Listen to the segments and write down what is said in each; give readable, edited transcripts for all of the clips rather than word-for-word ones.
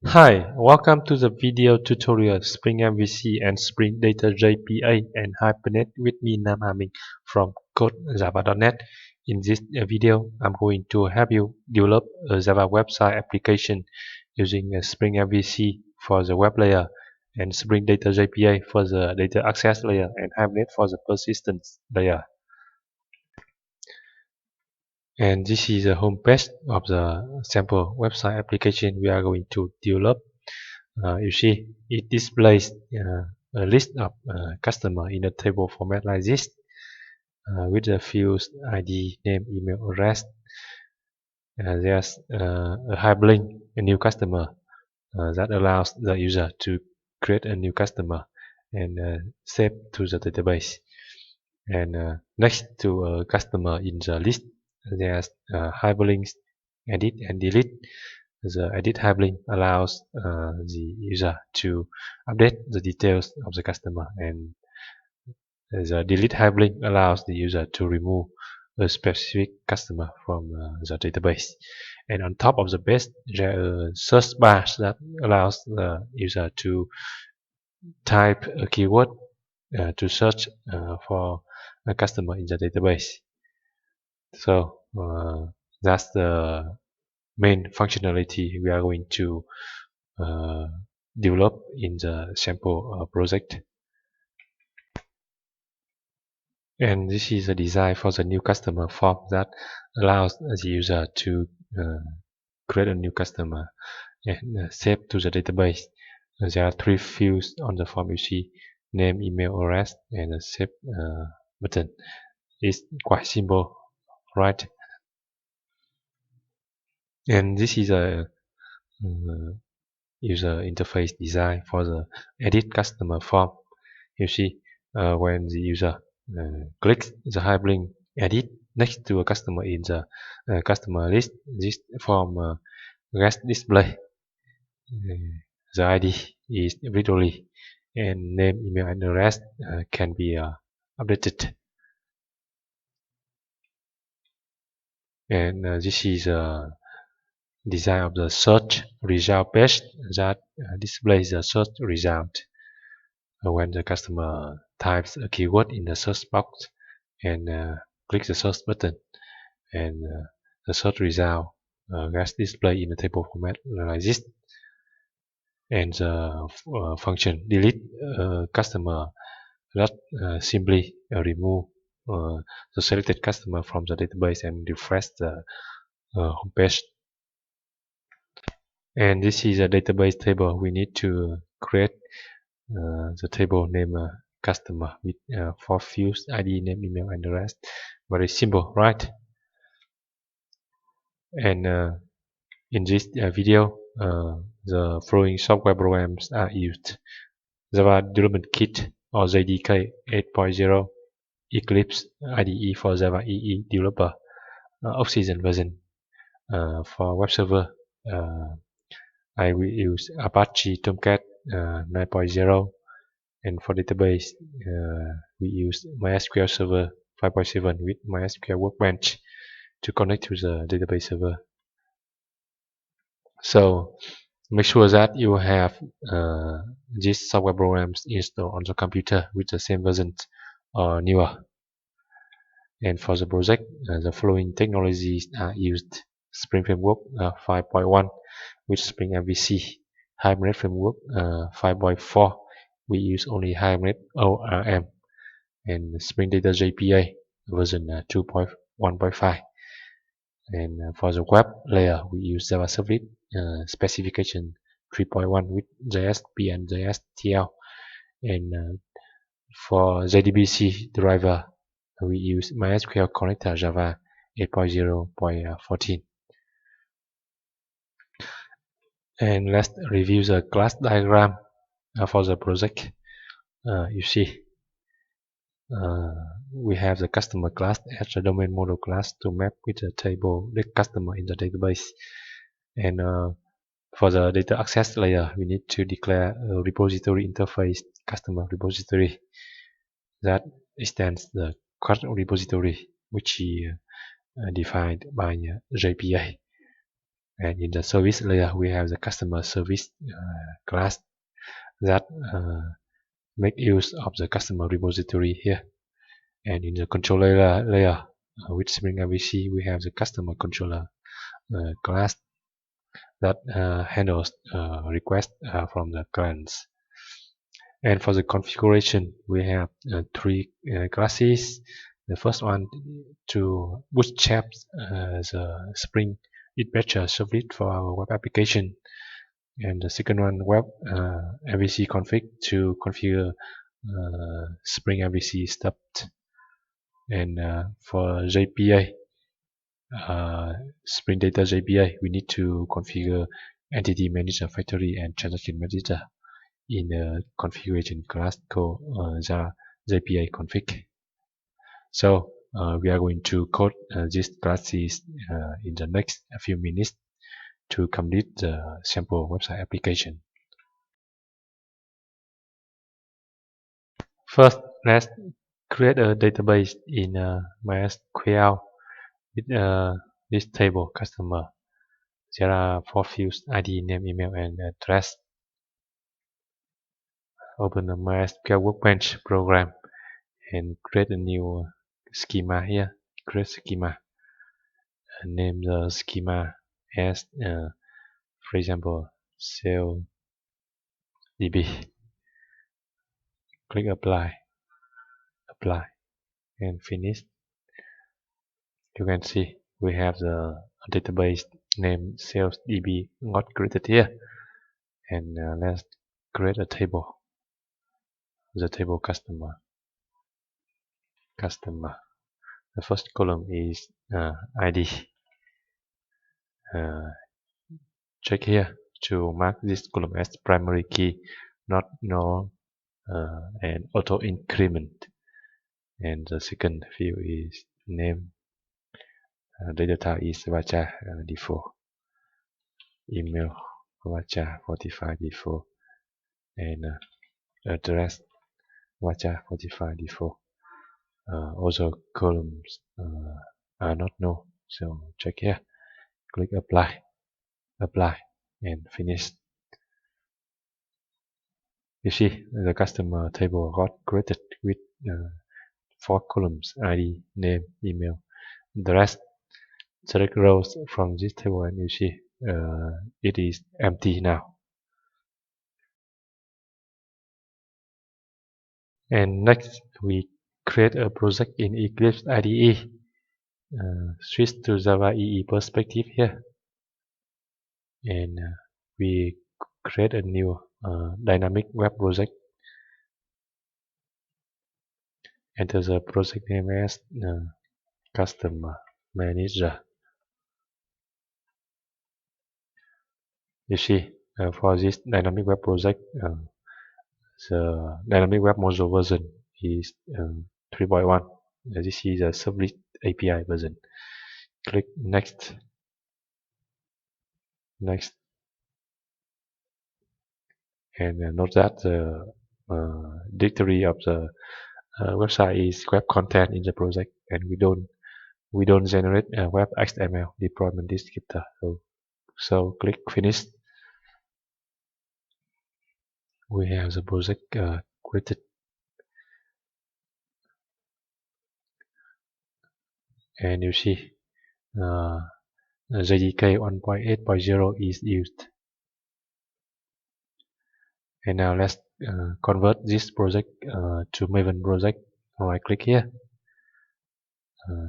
Hi, welcome to the video tutorial Spring MVC and Spring Data JPA and Hibernate with me Nam Amin from CodeJava.net. In this video, I'm going to help you develop a Java website application using a Spring MVC for the web layer and Spring Data JPA for the data access layer and Hibernate for the persistence layer. And this is the home page of the sample website application we are going to develop. You see, it displays a list of customers in a table format like this, with the fields ID, name, email, address. There's a hyperlink, a new customer, that allows the user to create a new customer and save to the database. And next to a customer in the list, there's hyperlinks edit and delete. The edit hyperlink allows the user to update the details of the customer, and the delete hyperlink allows the user to remove a specific customer from the database. And on top of the page, there are search bars that allows the user to type a keyword to search for a customer in the database. So that's the main functionality we are going to develop in the sample project. And this is a design for the new customer form that allows the user to create a new customer and save to the database. There are three fields on the form. You see name, email, address, and a save button. It's quite simple, right? And this is a user interface design for the edit customer form. You see, when the user clicks the hyperlink edit next to a customer in the customer list, this form gets display. The ID is virtually, and name, email, and address can be updated. And this is a design of the search result page that displays the search result when the customer types a keyword in the search box and clicks the search button, and the search result gets displayed in a table format like this. And the function delete customer that simply remove the selected customer from the database and refresh the home page. And this is a database table. We need to create the table name customer with 4 fields: ID, name, email, and the rest. Very simple, right? And in this video, the following software programs are used: Java Development Kit or JDK 8.0, Eclipse IDE for Java EE developer, Oxygen version. For web server, I will use Apache Tomcat 9.0, and for database, we use MySQL Server 5.7 with MySQL Workbench to connect to the database server. So make sure that you have these software programs installed on the computer with the same version or newer. And for the project, the following technologies are used: Spring Framework 5.1 with Spring MVC, Hibernate Framework 5.4. We use only Hibernate ORM, and Spring Data JPA version 2.1.5. And for the web layer, we use JavaScript specification 3.1 with JSP and JSTL. And for JDBC driver, we use MySQL connector Java 8.0.14. And let's review the class diagram for the project. You see, we have the customer class as a domain model class to map with the table the customer in the database. And for the data access layer, we need to declare a repository interface customer repository that extends the CRUD repository, which is defined by JPA. And in the service layer, we have the customer service class that make use of the customer repository here. And in the controller layer, with Spring MVC, we have the customer controller class that handles requests from the clients. And for the configuration, we have three classes. The first one to bootstrap the Spring Dispatcher service for our web application, and the second one web MVC config to configure Spring MVC stuff. And for JPA, Spring Data JPA, we need to configure Entity Manager Factory and Transaction Manager in the configuration class called JPA config. So we are going to code these classes in the next few minutes to complete the sample website application. First, let's create a database in MySQL with this table customer. There are 4 fields: ID, name, email, and address. Open the MySQL Workbench program and create a new schema here. Create schema. Name the schema as, for example, sales DB. Click apply, and finish. You can see we have the database name sales DB got created here. And let's create a table. The table customer. The first column is ID. Check here to mark this column as primary key, not null, and auto increment. And the second field is name. Data type is Vacha default. Email Vacha 45 default. And address Vacha 45 default. Also columns are not null, so check here. Click apply, and finish. You see the customer table got created with 4 columns: ID, name, email. The rest select rows from this table, and you see it is empty now. And next, we create a project in Eclipse IDE. Switch to Java EE perspective here, and we create a new dynamic web project. Enter the project name as customer manager. You see, for this dynamic web project, the dynamic web module version is 3.1. This is the service API version. Click next, and note that the directory of the website is web content in the project, and we don't generate a web XML deployment descriptor. So click finish. We have the project created, and you see JDK 1.8.0 is used. And now let's convert this project to Maven project. Right click here,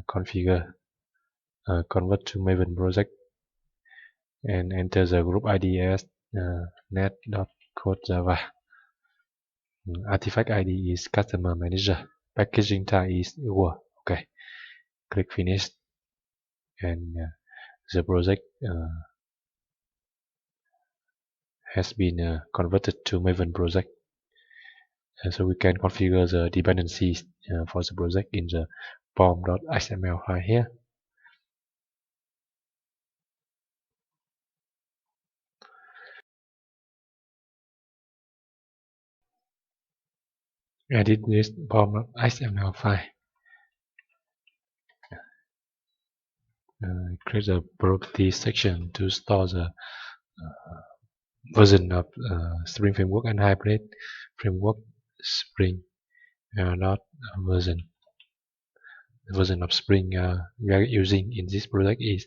configure, convert to Maven project, and enter the group ID as net.codejava. Artifact ID is customer manager. Packaging type is UR. Okay, click finish, and the project has been converted to Maven project. So we can configure the dependencies for the project in the pom.xml file here. Edit this pom.xml file. create a property section to store the version of Spring Framework and Hibernate Framework Spring, not version. The version of Spring we are using in this project is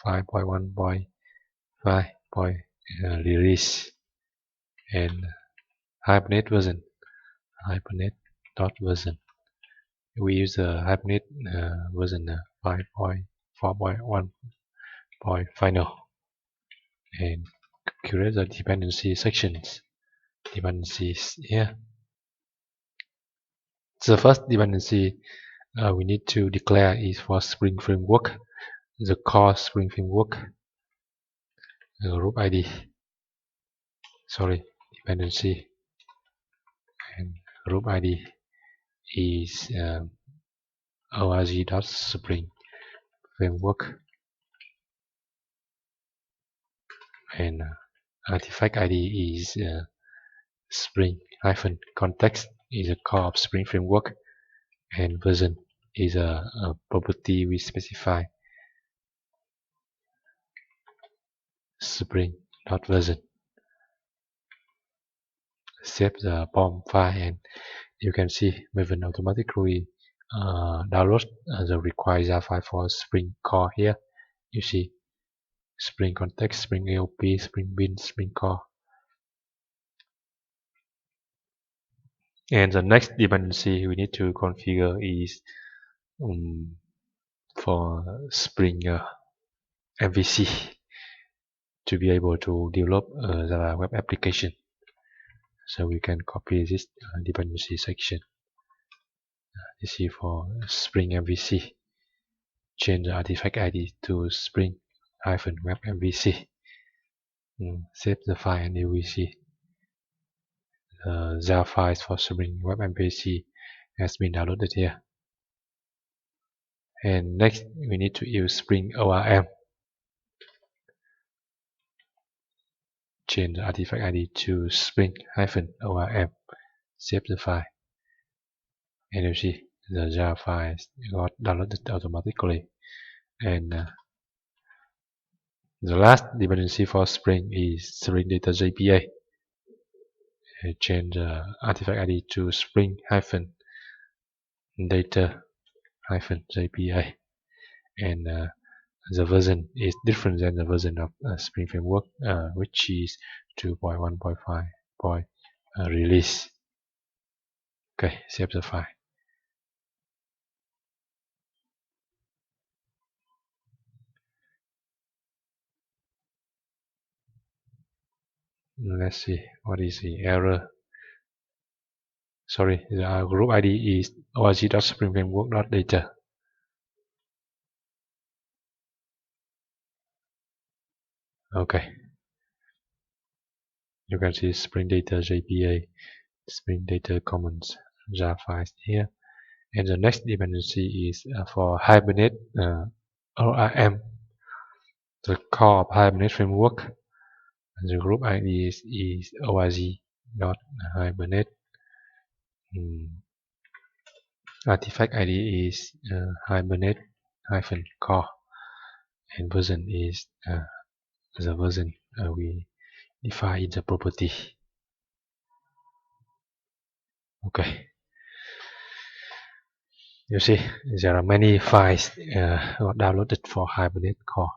5.1.5. Release, and Hibernate version, Hibernate dot version. We use the Hibernate version 5.4.1 final, and create the dependency sections. Dependencies here. The first dependency we need to declare is for Spring Framework, the core Spring Framework group ID. Dependency, and group ID is org.spring framework, and artifact ID is spring-context is a core of Spring Framework, and version is a property we specify spring.version. Save the POM file, and you can see Maven automatically download the required Java file for Spring Core here. You see Spring Context, Spring AOP, Spring Bin, Spring Core. And the next dependency we need to configure is for Spring MVC to be able to develop the web application. So we can copy this dependency section. You see for Spring MVC, change the artifact ID to Spring-web MVC. Save the file, and you will see the Java files for Spring Web MVC has been downloaded here. And next, we need to use Spring ORM. Change the artifact ID to Spring-ORM. Save the file, and you see the Java files got downloaded automatically. And the last dependency for Spring is Spring Data JPA. Change the artifact ID to Spring-Data-JPA, and the version is different than the version of Spring Framework, which is 2.1.5. Release. Okay, save the file. Let's see what is the error. Sorry, the group ID is org.springframework.data. Okay, you can see Spring Data JPA, Spring Data Commons Java files here. And the next dependency is for Hibernate ORM, the core of Hibernate framework. And the group ID is org.hibernate. Artifact ID is Hibernate-core, and version is the version we define in the property. Okay. You see, there are many files downloaded for Hibernate core.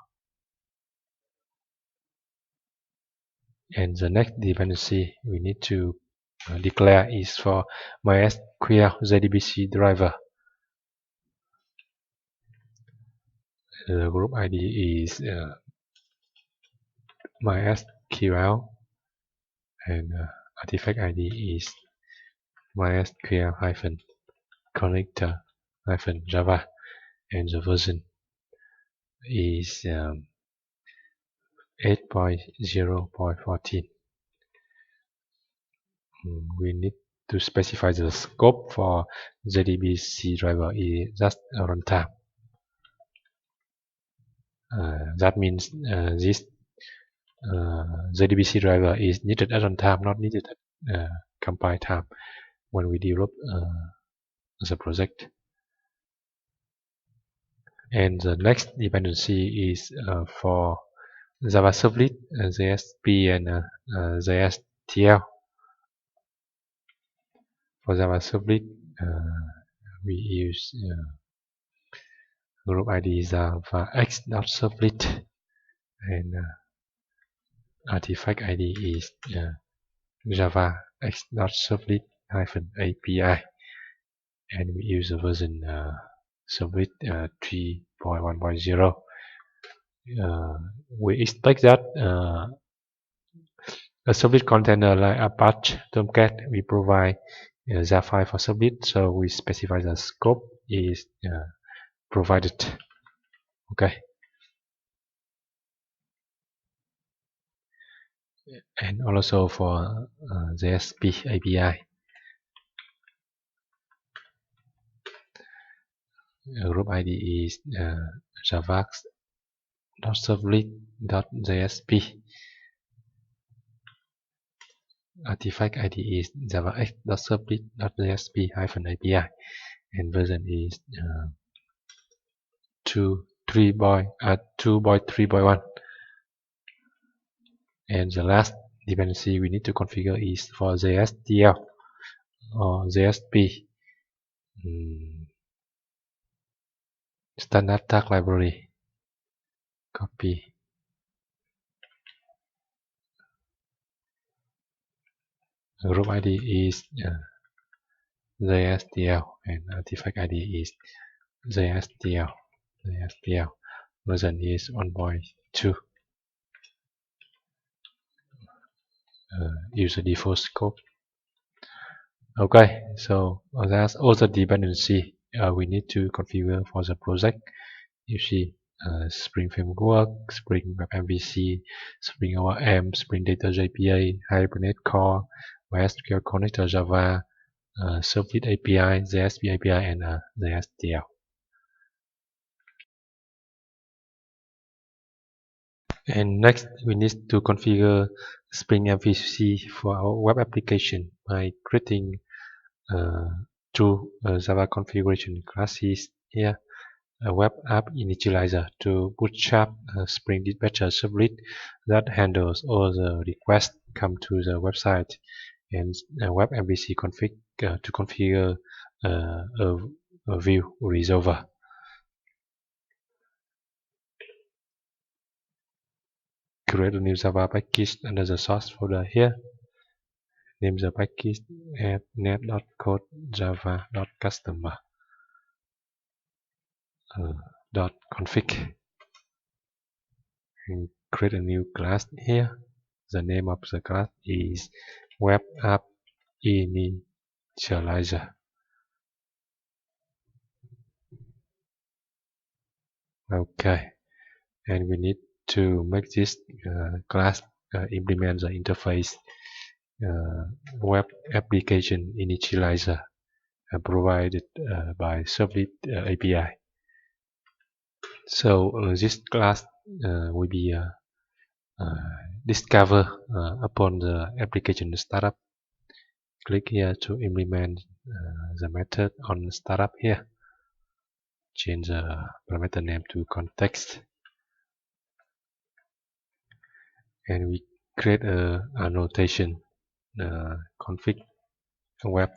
And the next dependency we need to declare is for MySQL JDBC driver. The group ID is MySQL, and artifact ID is MySQL-connector-java, and the version is 8.0.14. We need to specify the scope for JDBC driver is just a runtime. That means this JDBC driver is needed at runtime, not needed at compile time when we develop the project. And the next dependency is for Java Servlet, JSP, and JSTL. For Java Servlet, we use group ID Java X.Servlet, and artifact ID is Java X.Servlet-API, and we use the version Servlet 3.1.0. We expect that a Servlet container like Apache Tomcat we provide Java file for Servlet, so we specify the scope is provided. Okay, and also for JSP API, group ID is java.servlet.jsp. Artifact ID is javax.servlet.jsp-API, and version is 2.3.1. And the last dependency we need to configure is for JSTL or JSP, standard tag library. Copy. Group ID is JSTL, and artifact ID is JSTL. Version is 1.2. Use the default scope. Okay, so that's all the dependency we need to configure for the project. You see Spring Framework, Spring Web MVC, Spring ORM, Spring Data JPA, Hibernate Core, MySQL Connector Java, Servlet API, JSP API, and JSTL. And next, we need to configure Spring MVC for our web application by creating two Java configuration classes here. A web app initializer to bootstrap Spring Dispatcher servlet that handles all the requests come to the website, and a web MVC config to configure a view resolver. Create a new Java package under the source folder here. Name the package add net.code java.customer .config, and create a new class here. The name of the class is web app initializer. Okay, and we need to make this class implement the interface web application initializer provided by Servlet API. So this class will be discovered upon the application startup. Click here to implement the method on startup here. Change the parameter name to context, and we create a annotation config web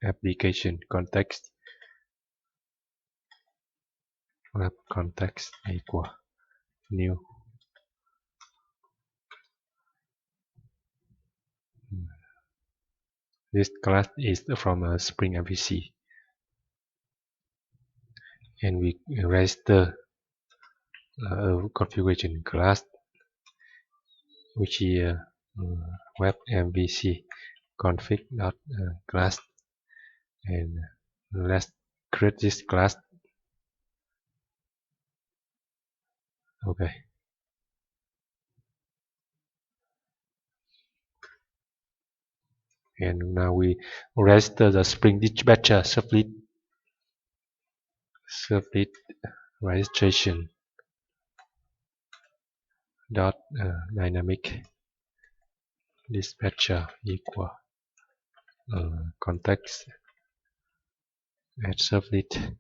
application context web context equal new. This class is from Spring MVC, and we register a configuration class which is web MVC config.class, and let's create this class. Okay, and now we register the Spring Dispatcher servlet registration dot dynamic dispatcher equal context add servlet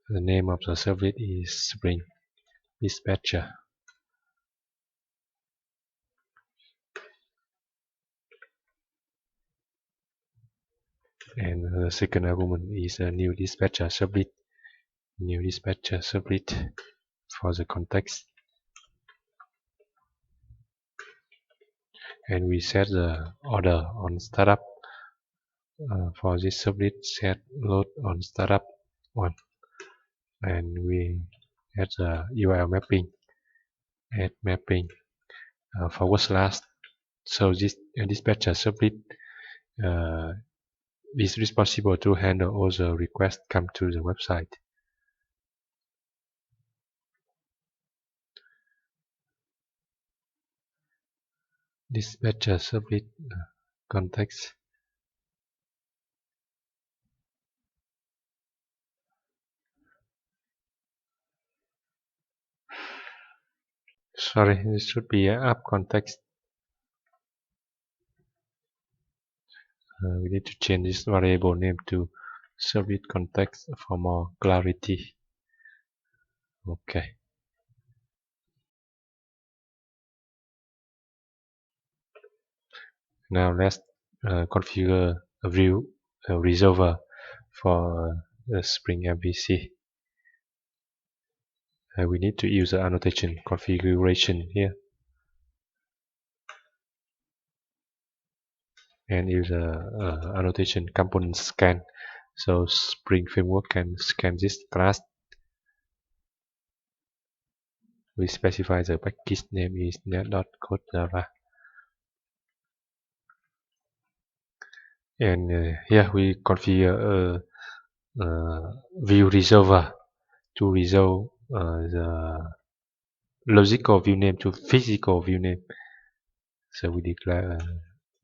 The name of the servlet is Spring Dispatcher. And the second argument is a new dispatcher servlet. New dispatcher servlet for the context. And we set the order on startup. For this servlet, set load on startup 1. And we add the URL mapping. Add mapping forward slash. So this dispatcher servlet is responsible to handle all the requests come to the website. Dispatcher servlet context. Sorry, this should be an app context. We need to change this variable name to servlet context for more clarity. Okay. Now let's configure a view resolver for the Spring MVC. We need to use the annotation configuration here and use a annotation component scan. So Spring Framework can scan this class. We specify the package name is net.code.java. And here we configure a view resolver to resolve the logical view name to physical view name. So we declare a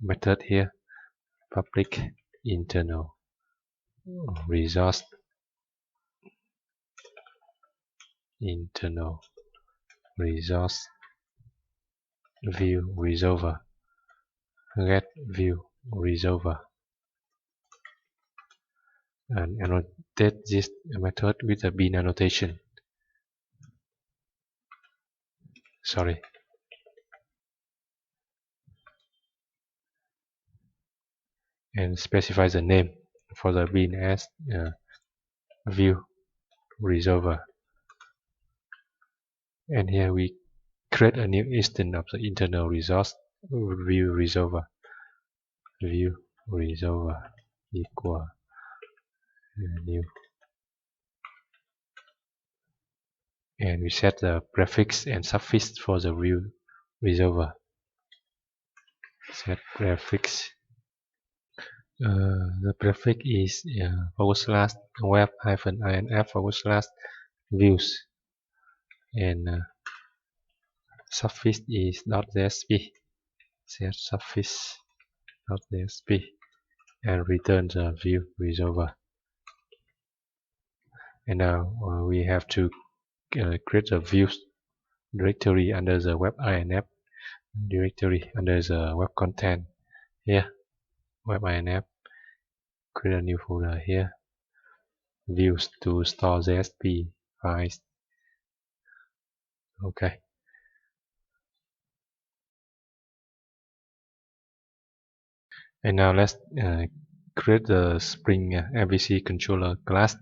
method here, public internal resource view resolver get view resolver, and annotate this method with a bin annotation. Sorry. And specify the name for the bin as view resolver. And here we create a new instance of the internal resource view resolver. View resolver equal new. And we set the prefix and suffix for the view resolver. Set prefix. The prefix is /web-inf/views, and suffix is .jsp. Set suffix .jsp and return the view resolver. And now we have to create a views directory under the web-inf directory under the web content. Here, web-inf, create a new folder here, views to store JSP files. Okay. And now let's create the Spring MVC controller class.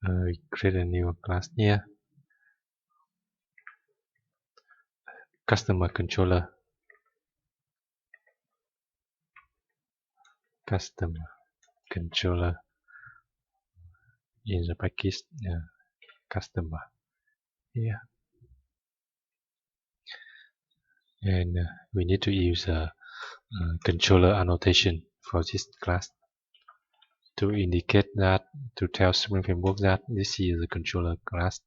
We create a new class here. Customer controller. Customer controller in the package customer here. And we need to use a controller annotation for this class to indicate that, to tell Spring Framework that this is the controller class.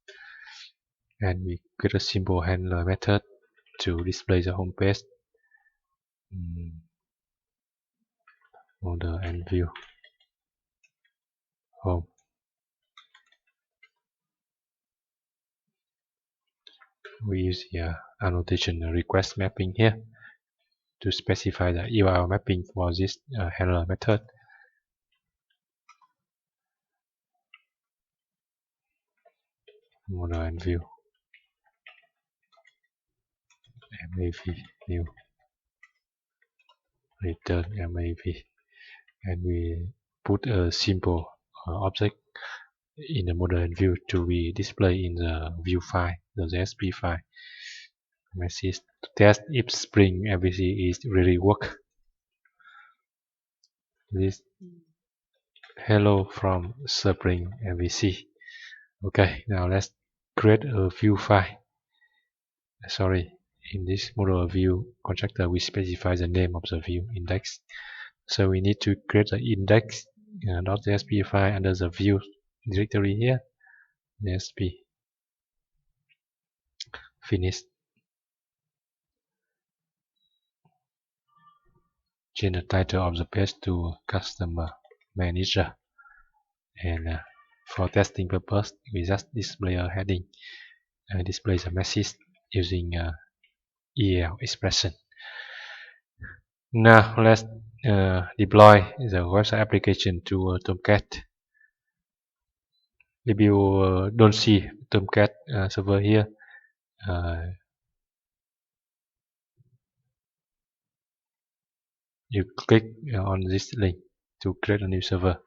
And we create a simple handler method to display the home page, order and view home. We use here annotation request mapping here to specify the URL mapping for this handler method. Model and view MAV new return MAV, and we put a simple object in the model and view to be displayed in the view file, the JSP file. Message to test if Spring MVC is really work. This hello from Spring MVC. Okay, now let's create a view file. Sorry, in this model view constructor we specify the name of the view index. So we need to create the index.jsp file under the view directory here. JSP. Finish. Change the title of the page to Customer Manager. And for testing purpose, we just display a heading. Display the message using EL expression. Now let's deploy the website application to Tomcat. If you don't see Tomcat server here, you click on this link to create a new server.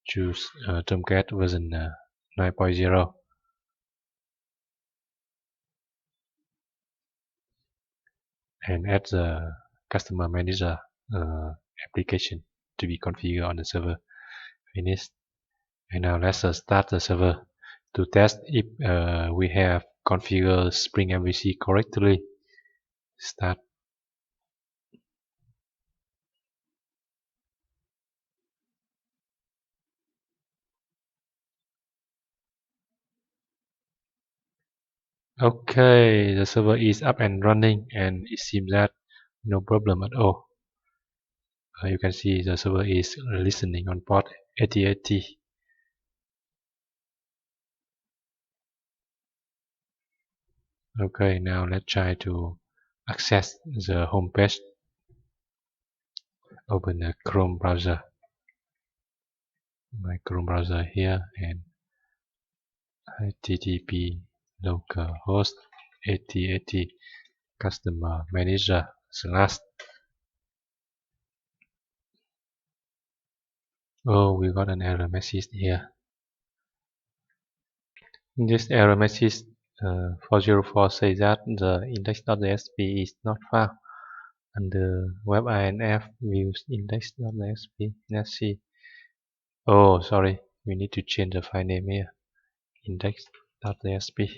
Choose Tomcat version 9.0 and add the customer manager application to be configured on the server. Finish. And now let's start the server to test if we have configured Spring MVC correctly. Start. Okay, the server is up and running, and it seems that no problem at all. You can see the server is listening on port 8080. Okay, now let's try to access the home page. Open the Chrome browser. My Chrome browser here, and http localhost 8080 customer manager / Oh, we got an error message here. This error message 404 says that the index.jsp is not found under web-inf views index.jsp. Let's see. Oh, sorry, we need to change the file name here. Index.jsp.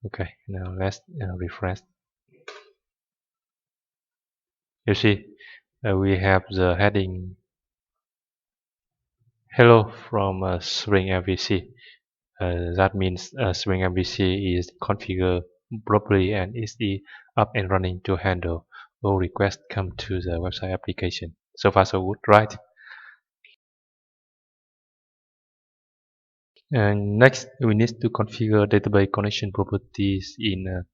Okay, now let's refresh. You see, we have the heading hello from Spring MVC. That means Spring MVC is configured properly and is up and running to handle all requests come to the website application. So far so good, right? And next, we need to configure database connection properties in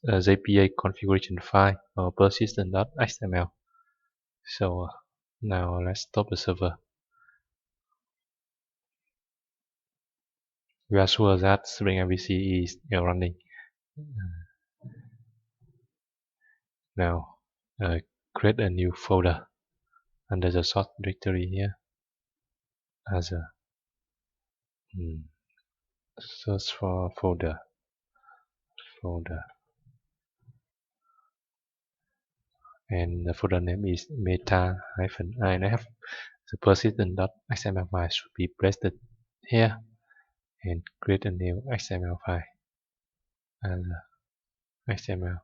JPA configuration file or persistent.xml. So now let's stop the server. We are sure that Spring MVC is running. Now create a new folder under the source directory here as a search for folder and the folder name is meta-inf. The persistent.xml file should be placed here and create a new XML file as XML.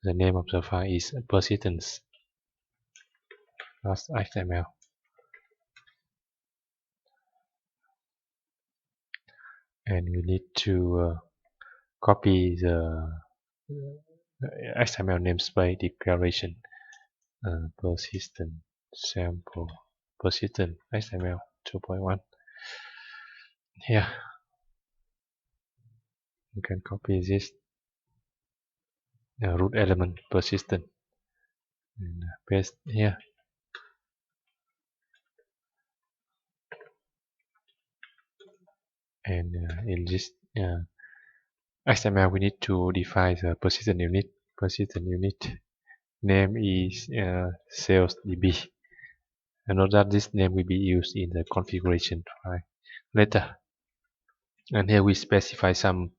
The name of the file is persistence.xml. And we need to copy the XML namespace declaration persistent sample persistent XML 2.1. here. You can copy this root element persistent and paste here. And in this XML, we need to define the persistent unit. Persistent unit name is sales db. And note that this name will be used in the configuration file later. And here we specify some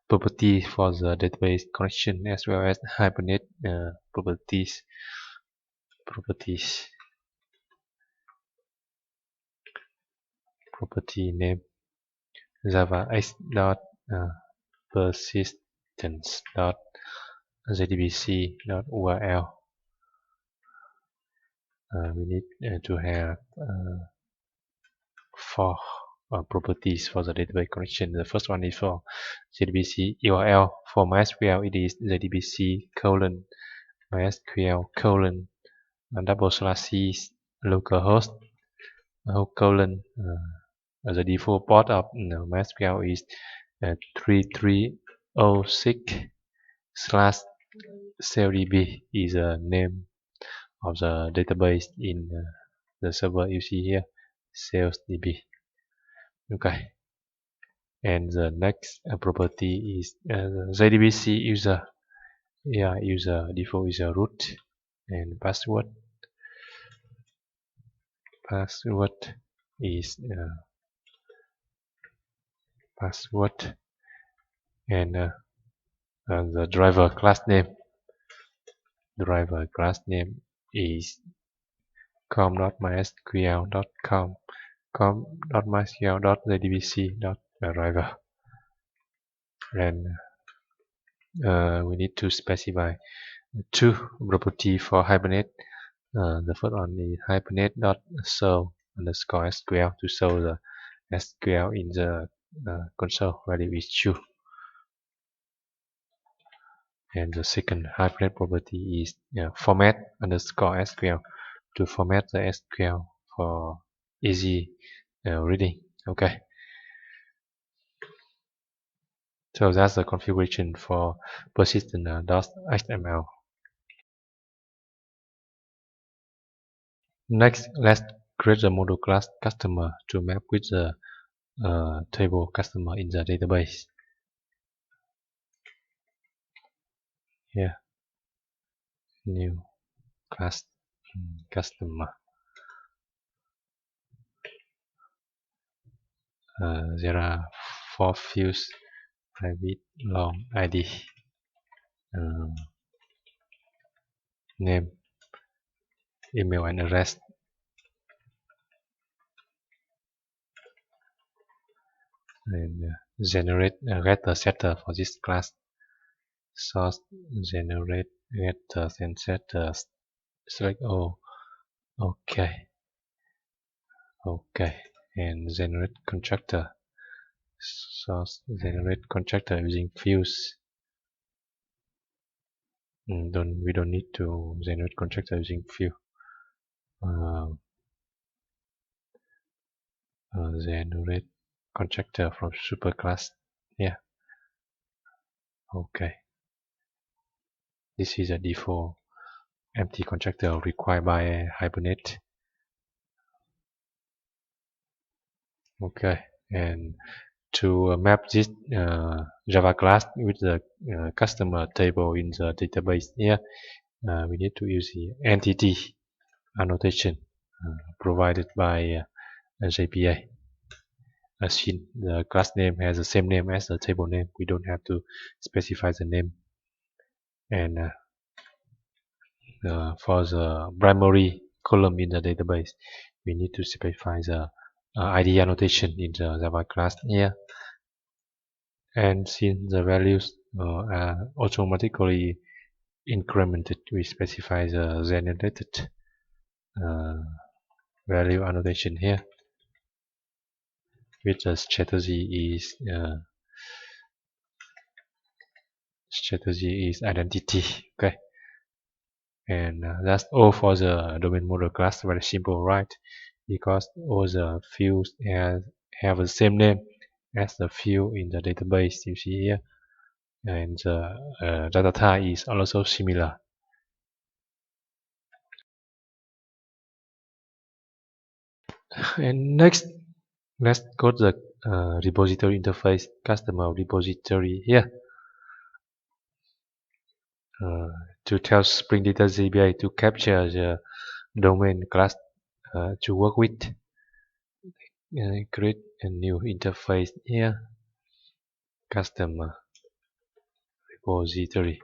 properties for the database connection as well as Hibernate properties. Property name java x dot persistence dot jdbc dot url. We need to have four properties for the database connection. The first one is for JDBC URL. For MySQL, it is JDBC colon MySQL colon double slash c localhost colon the default port of MySQL is 3306 slash cldb is the name of the database in the server you see here, salesdb. Okay, and the next property is JDBC user. Yeah, user default user root and password. Password is password and the driver class name. Driver class name is com.mysql.com com.mysql.jdbc.driver. And we need to specify two property for Hibernate. The first one is hibernate.serve underscore SQL to show the SQL in the console value is true. And the second Hibernate property is format underscore SQL to format the SQL for easy reading. Okay. So that's the configuration for persistent.xml. Next, let's create the model class customer to map with the table customer in the database. Here, new class customer. There are 4 fields: private, long, ID, name, email, and address. And generate a getter setter for this class. Source generate getters and setters. Select all. Okay. Okay. And generate constructor. Source generate constructor using fields. We don't need to generate constructor using field. Generate constructor from superclass. Yeah. Okay. This is a default empty constructor required by Hibernate. Okay, and to map this Java class with the customer table in the database here, we need to use the entity annotation provided by JPA. Since the class name has the same name as the table name, we don't have to specify the name. And for the primary column in the database, we need to specify the ID annotation in the Java class here. And since the values are automatically incremented, we specify the generated value annotation here, which the strategy is identity. Okay, and that's all for the domain model class. Very simple, right? Because all the fields have the same name as a field in the database. You see here, and the data type is also similar. And next, let's go to the repository interface, customer repository here. To tell Spring Data JPA to capture the domain class to work with. Create a new interface here, customer repository,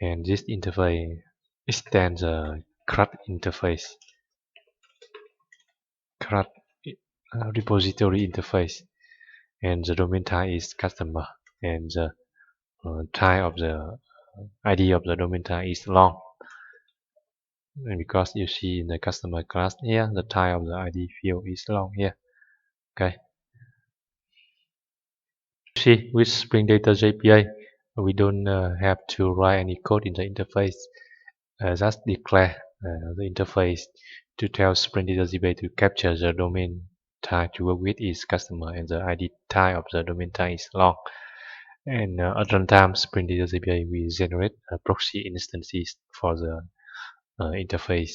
and this interface extends the CRUD interface, CRUD repository interface, and the domain type is customer, and the type of the ID of the domain type is long. And because you see in the customer class here, the type of the ID field is long here. Okay. See, with Spring Data JPA, we don't have to write any code in the interface. Just declare the interface to tell Spring Data JPA to capture the domain type to work with is customer, and the ID type of the domain type is long. And at runtime, Spring Data JPA will generate proxy instances for the interface.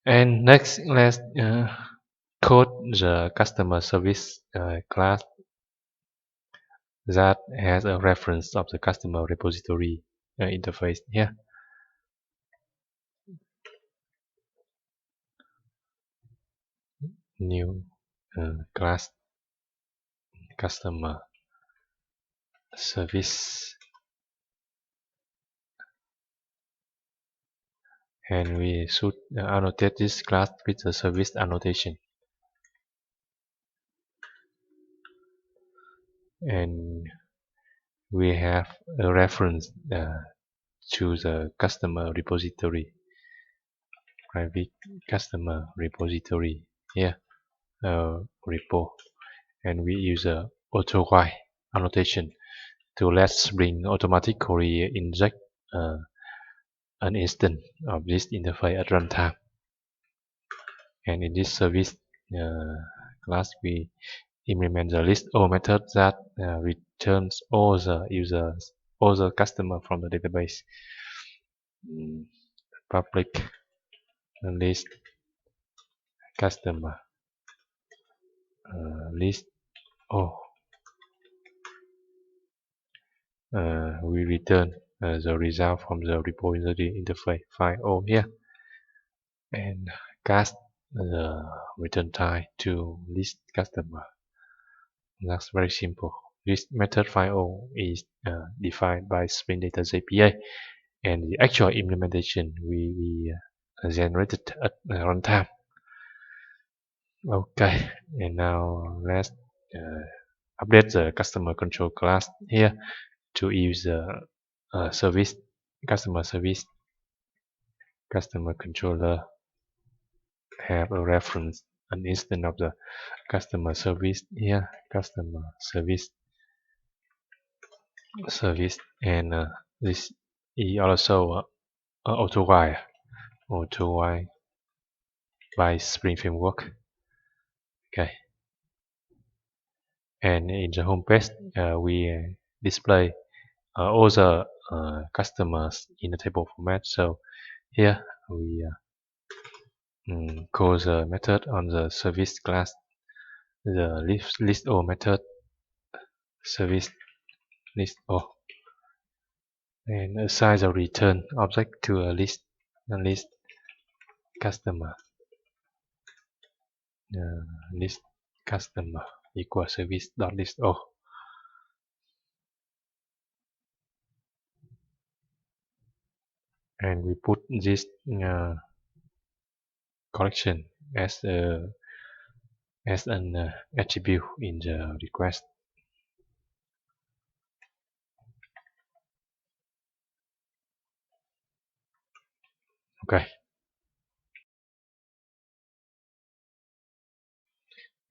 And next, let's code the customer service class that has a reference of the customer repository interface here. New class customer service, and we should annotate this class with the service annotation. And we have a reference to the customer repository, private customer repository here, repo, and we use a auto while annotation to let Spring automatically inject an instance of this interface at runtime. And in this service class, we implement the list all method that returns all the users, all the customer from the database. Public list customer list all. We return the result from the repository interface file O here, and cast the return type to list customer. That's very simple. This method file is defined by Spring Data JPA, and the actual implementation we generated at runtime. Okay, and now let's update the customer control class here to use the service customer service customer controller have a reference an instance of the customer service here, customer service and this is also auto while by Spring Framework. Okay, and in the home page we display all the customers in the table format. So here we call the method on the service class, the list all method service list all, and assign the return object to a list customer list customer equal service dot list all. And we put this collection as an attribute in the request. Okay.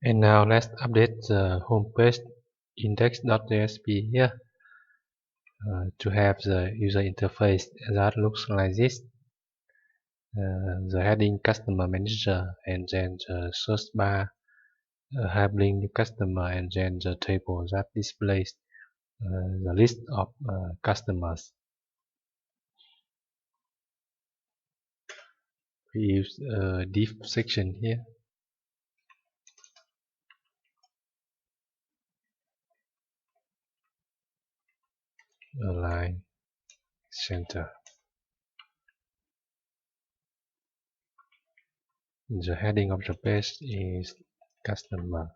And now let's update the home page index.jsp here to have the user interface that looks like this. the heading customer manager, and then the search bar hyperlink new customer, and then the table that displays the list of customers. We use a div section here, align center. The heading of the page is customer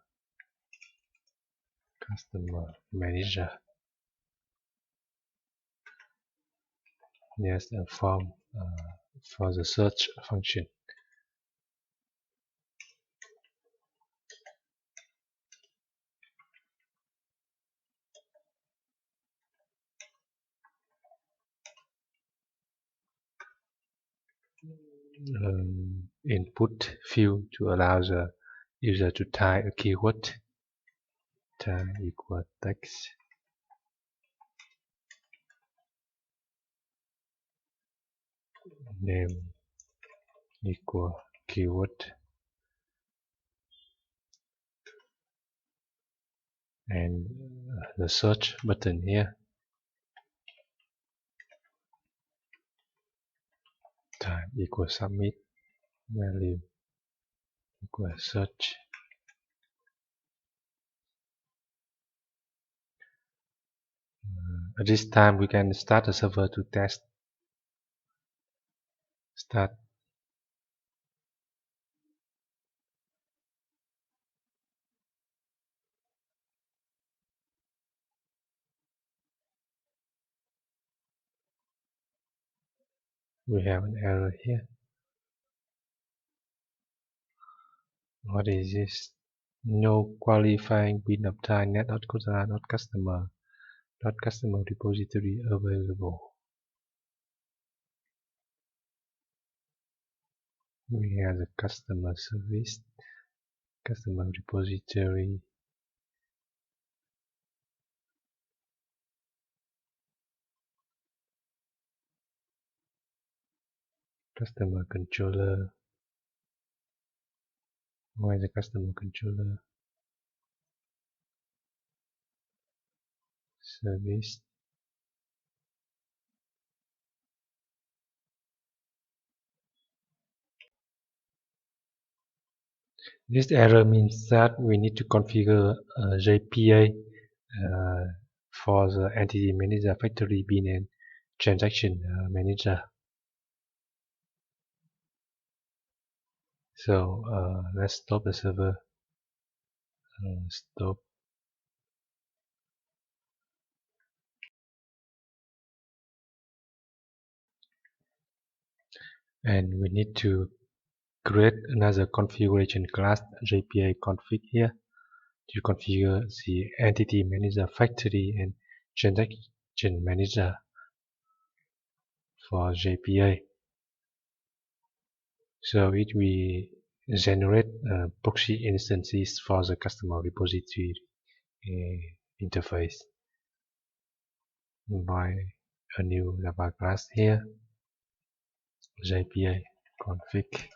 manager. There's a form for the search function. Input field to allow the user to type a keyword. Type equal text. Name equal keyword. And the search button here. Type equal submit. Value equal search. At this time, we can start the server to test. Start. We have an error here. What is this? No qualifying pin obtained net.customer repository available. We have the customer service, customer repository, customer controller. Why the customer controller? Service. This error means that we need to configure JPA for the entity manager, factory bin, and transaction manager. So let's stop the server. Stop. And we need to create another configuration class, JPA config here, to configure the entity manager, factory, and transaction manager for JPA. So it will generate proxy instances for the customer repository interface by a new Java class here, JPA config.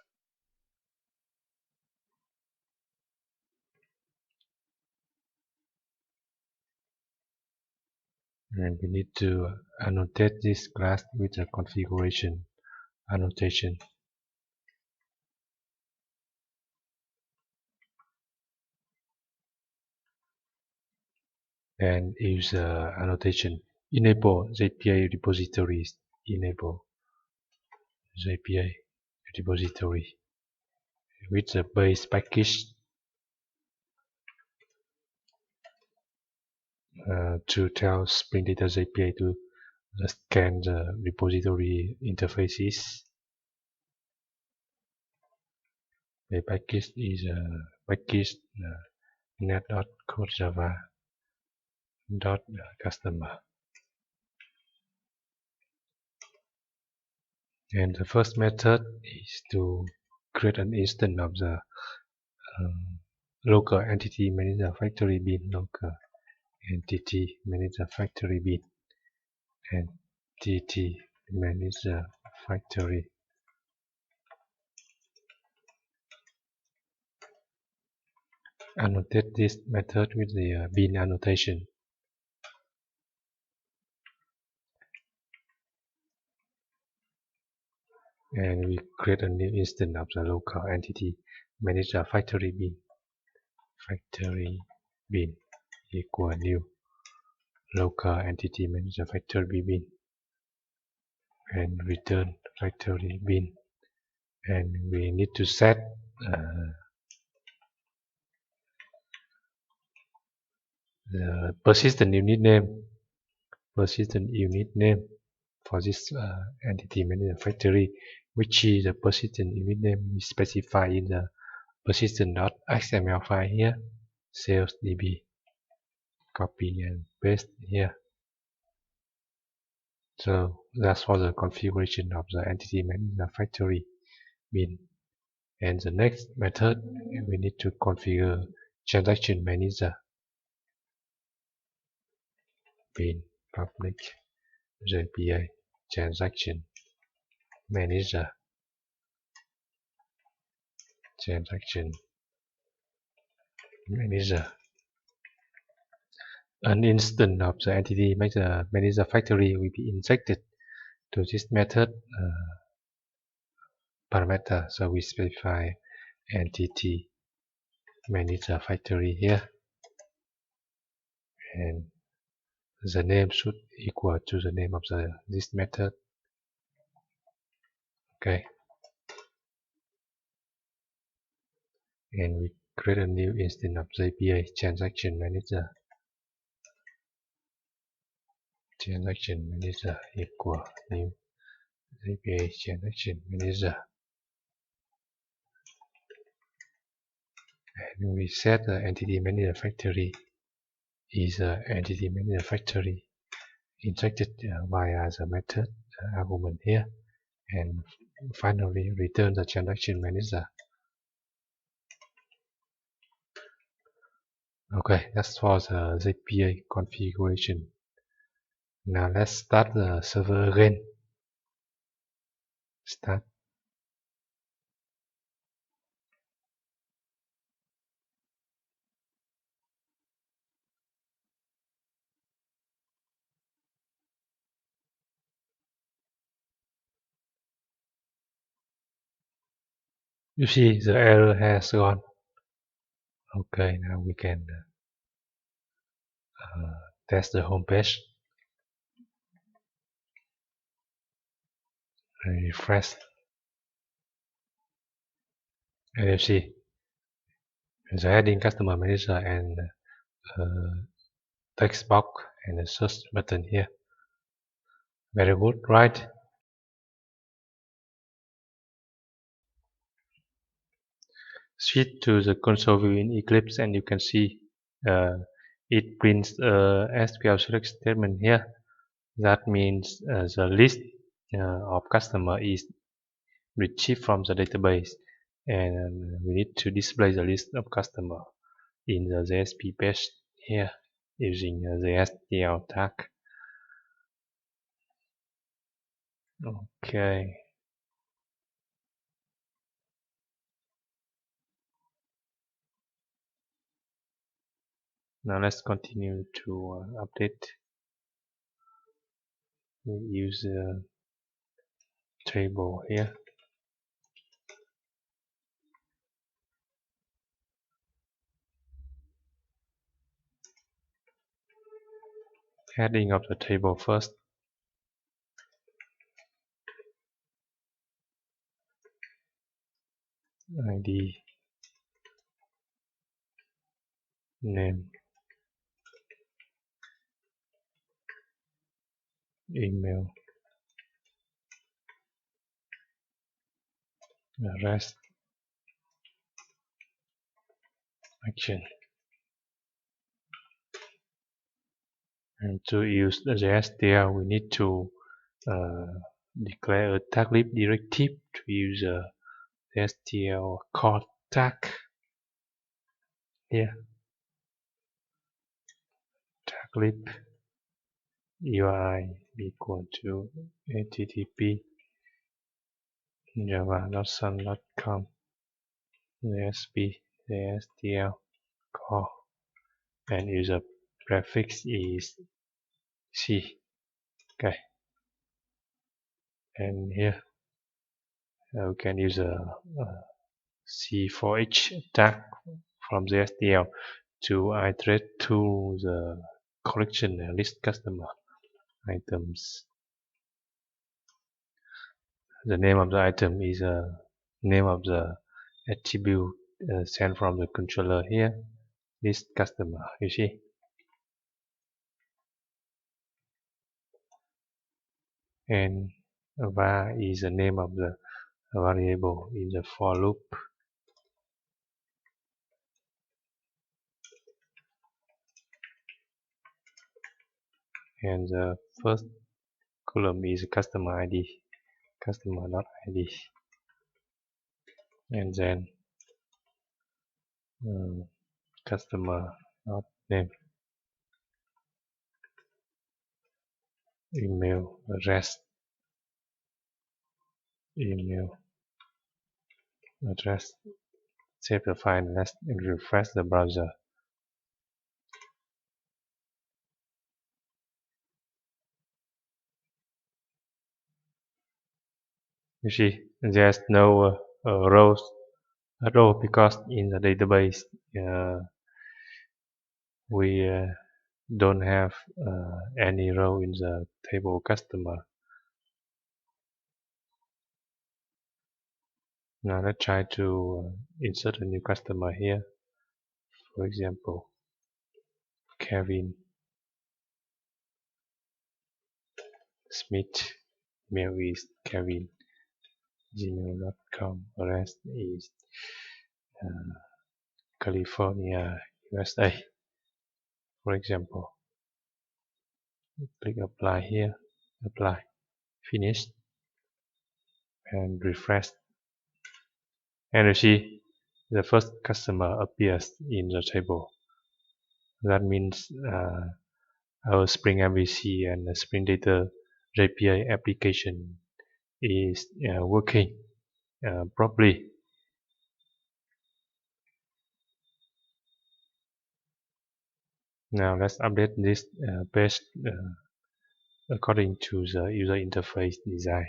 And we need to annotate this class with a configuration annotation. And use annotation enable JPA repositories, enable JPA repository with the base package to tell Spring Data JPA to scan the repository interfaces. The package is package net.codejava.customer. And the first method is to create an instance of the local entity manager factory bin, local entity manager factory bin, entity manager factory annotate this method with the bin annotation. And we create a new instance of the local entity manager factory bin equal new local entity manager factory bin and return factory bin. And we need to set the persistent unit name for this entity manager factory, which is the persistent unit name we specify in the persistent.xml file here. Sales db, copy and paste here. So that's for the configuration of the entity manager factory bin. And the next method, we need to configure transaction manager bin public JPA transaction manager An instance of the entity manager factory will be injected to this method parameter. So we specify entity manager factory here, and the name should equal to the name of this method. Okay, and we create a new instance of JPA transaction manager equal new JPA transaction manager, and we set the entity manager factory is entity manager factory injected via the method argument here, and finally return the transaction manager. Okay, that's for the JPA configuration. Now let's start the server again. Start. You see the error has gone. Okay, now we can test the home page. Refresh. And you see the heading customer manager and text box and the search button here. Very good, right? Switch to the console view in Eclipse and you can see it prints a SQL select statement here. That means the list of customer is retrieved from the database, and we need to display the list of customer in the JSP page here using the STL tag. Okay. Now let's continue to update. We use the table here. Heading of the table first. ID, name, email, rest, action. And to use the STL, we need to declare a tag lib directive to use a STL call tag here. Tag lib UI equal to http java.sun.com JSP JSTL core, and user prefix is C. Okay, and here we can use a C4H tag from the STL to iterate to the collection list customer items. The name of the item is a name of the attribute sent from the controller here. List customer, you see. And var is the name of the variable in the for loop. And the first column is customer ID, customer.id. And then customer.name, email address, save the file and let's refresh the browser. You see, there's no row because in the database we don't have any row in the table customer. Now let's try to insert a new customer here. For example, Kevin Smith. Mail is Kevin gmail.com. Address is California, USA. For example, click apply here, apply, finish, and refresh. And you see the first customer appears in the table. That means our Spring MVC and the Spring Data JPA application is working properly. Now let's update this page according to the user interface design.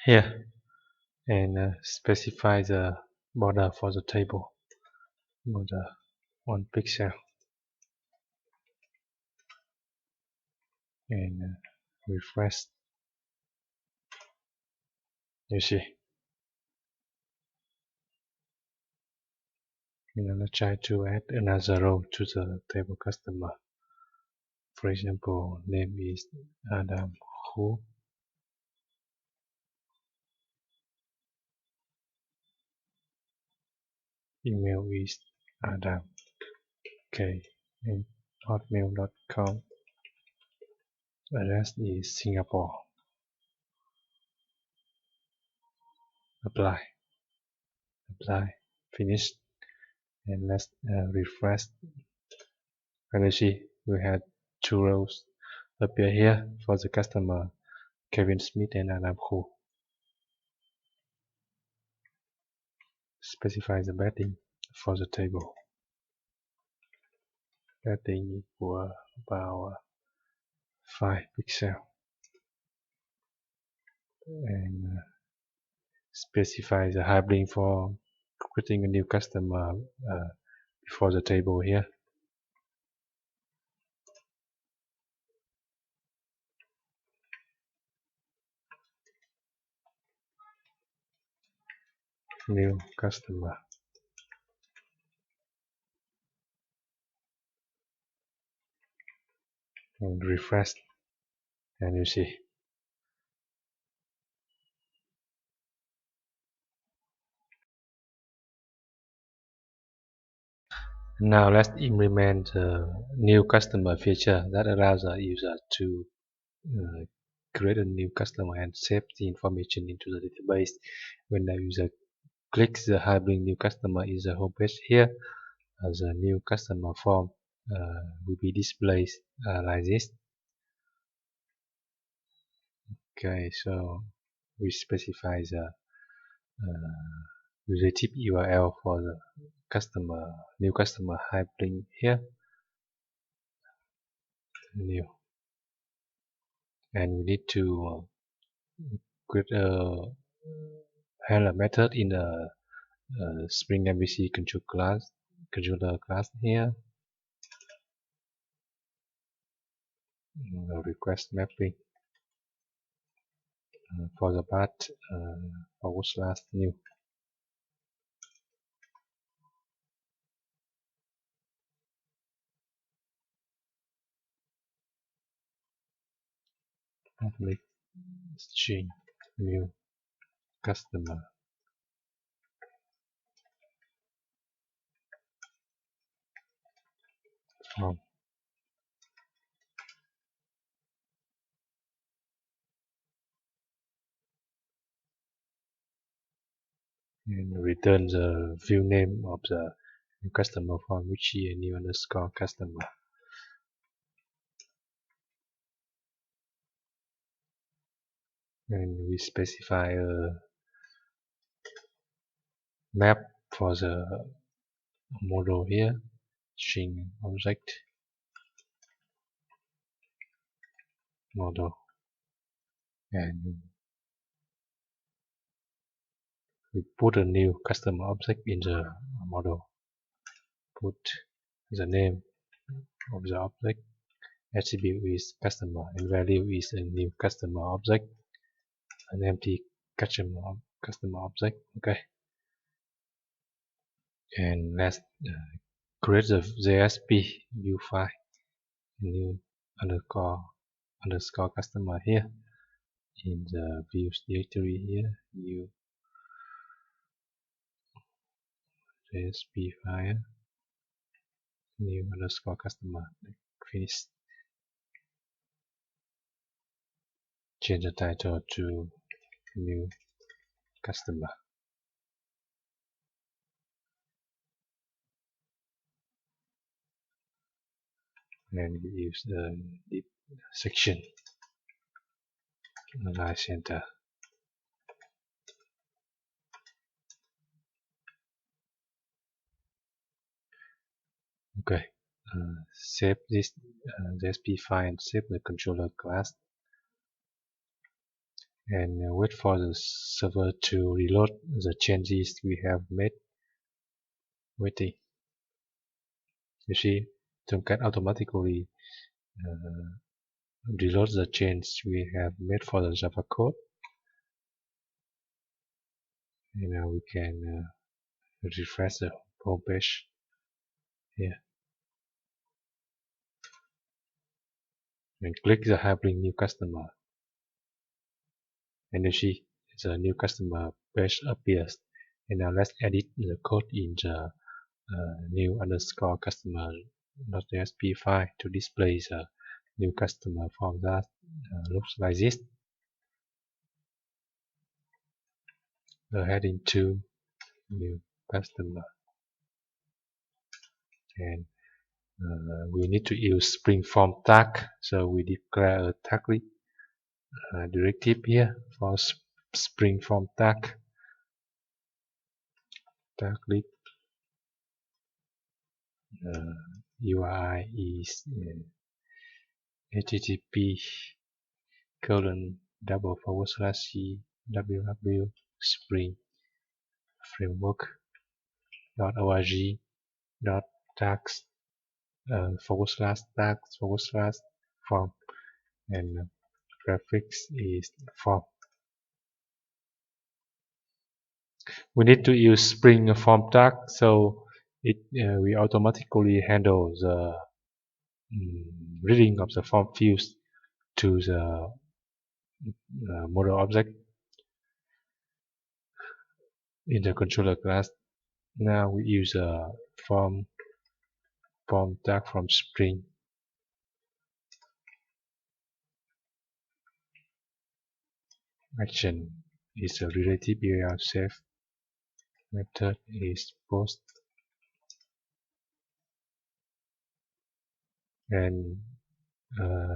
Here, and specify the border for the table. Border 1 pixel. And refresh. You see. Let's try to add another row to the table customer. For example, name is Adam Hu. Email is Adam K at hotmail.com. Address is Singapore. Apply, finish, and let's refresh. And you see we had two rows appear here for the customer Kevin Smith and Adam Hu. Specify the padding for the table. Padding equal about 5 pixels. And specify the hyperlink for creating a new customer before the table here. New customer. And refresh, and you see. Now let's implement the new customer feature that allows the user to create a new customer and save the information into the database. When the user clicks the hyperlink new customer in the home page here, the new customer form will be displayed like this. Okay, so we specify the relative URL for the new customer hyperlink here, new, and we need to create a handler method in the Spring MVC controller class here. Request mapping for the path /new. Public string new customer from, and return the view name of the new customer from which is a new underscore customer. And we specify a map for the model here, string object model, and we put a new customer object in the model. Put the name of the object, attribute is customer, and value is a new customer object, an empty customer object. Okay, and let's create the JSP view file, new underscore customer here in the views directory here, new JSP file, new underscore customer. Finish. Change the title to new customer. And we use the deep section align center. Okay, save this JSP file and save the controller class, and wait for the server to reload the changes we have made. Waiting. You see, Tomcat automatically reload the change we have made for the Java code. And now we can refresh the home page here and click the hyperlink new customer, and you see the new customer page appears. And now let's edit the code in the new underscore customer.jsp file to display the new customer form that looks like this. The heading to new customer, and we need to use Spring Form tag, so we declare a tag directive here for Spring Form tag. Tag URI is http://www spring framework.org.tags/tags/form, and prefix is form. We need to use Spring Form tag, so we automatically handle the reading of the form fields to the model object in the controller class. Now we use a form tag from Spring. Action is a relative URL save. Method is post, and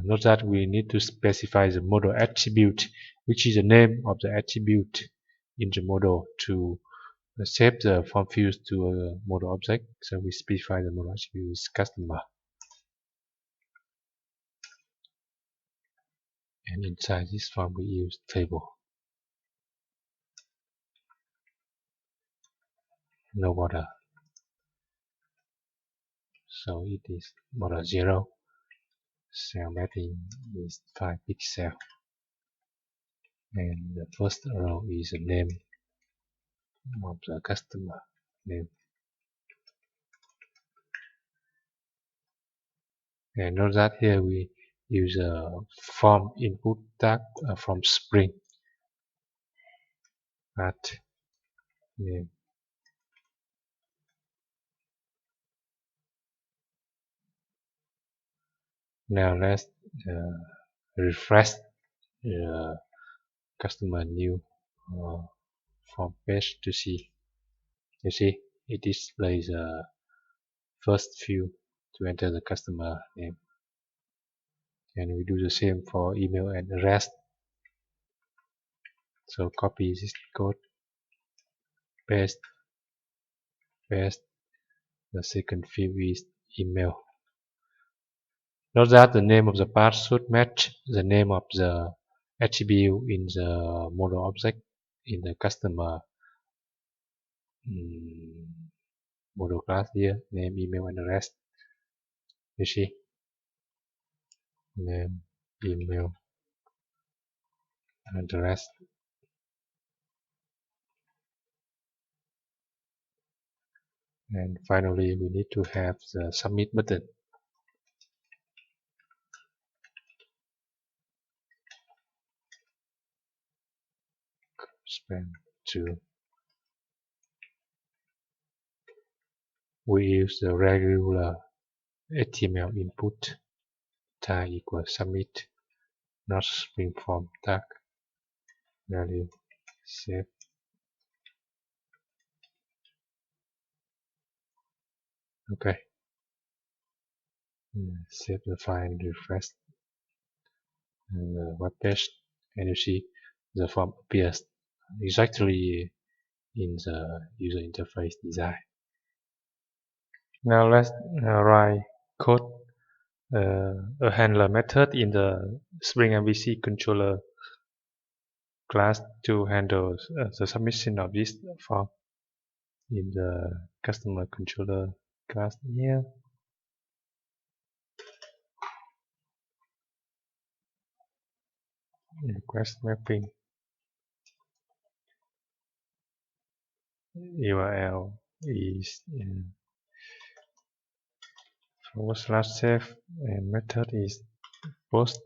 note that we need to specify the model attribute, which is the name of the attribute in the model, to save the form fields to a model object. So we specify the model attribute is customer, and inside this form we use table, no border. So it is border 0. Cell mapping is 5 pixels, and the first row is the name of the customer name. And note that here we use a form input tag from Spring at name. Now let's refresh the customer new form page to see. You see, it displays the first field to enter the customer name. And we do the same for email and address. So copy this code, paste. The second field is email. Note that the name of the path should match the name of the attribute in the model object in the customer model class here, name, email, and address. You see, name, email, and address. And finally, we need to have the submit button. Span 2. We use the regular HTML input tag equals submit, not Spring form tag. Value save. Okay. Save the file and refresh the web page, and you see the form appears exactly in the user interface design. Now let's write code a handler method in the Spring MVC controller class to handle the submission of this form in the customer controller class here. Request mapping URL is /save, and method is post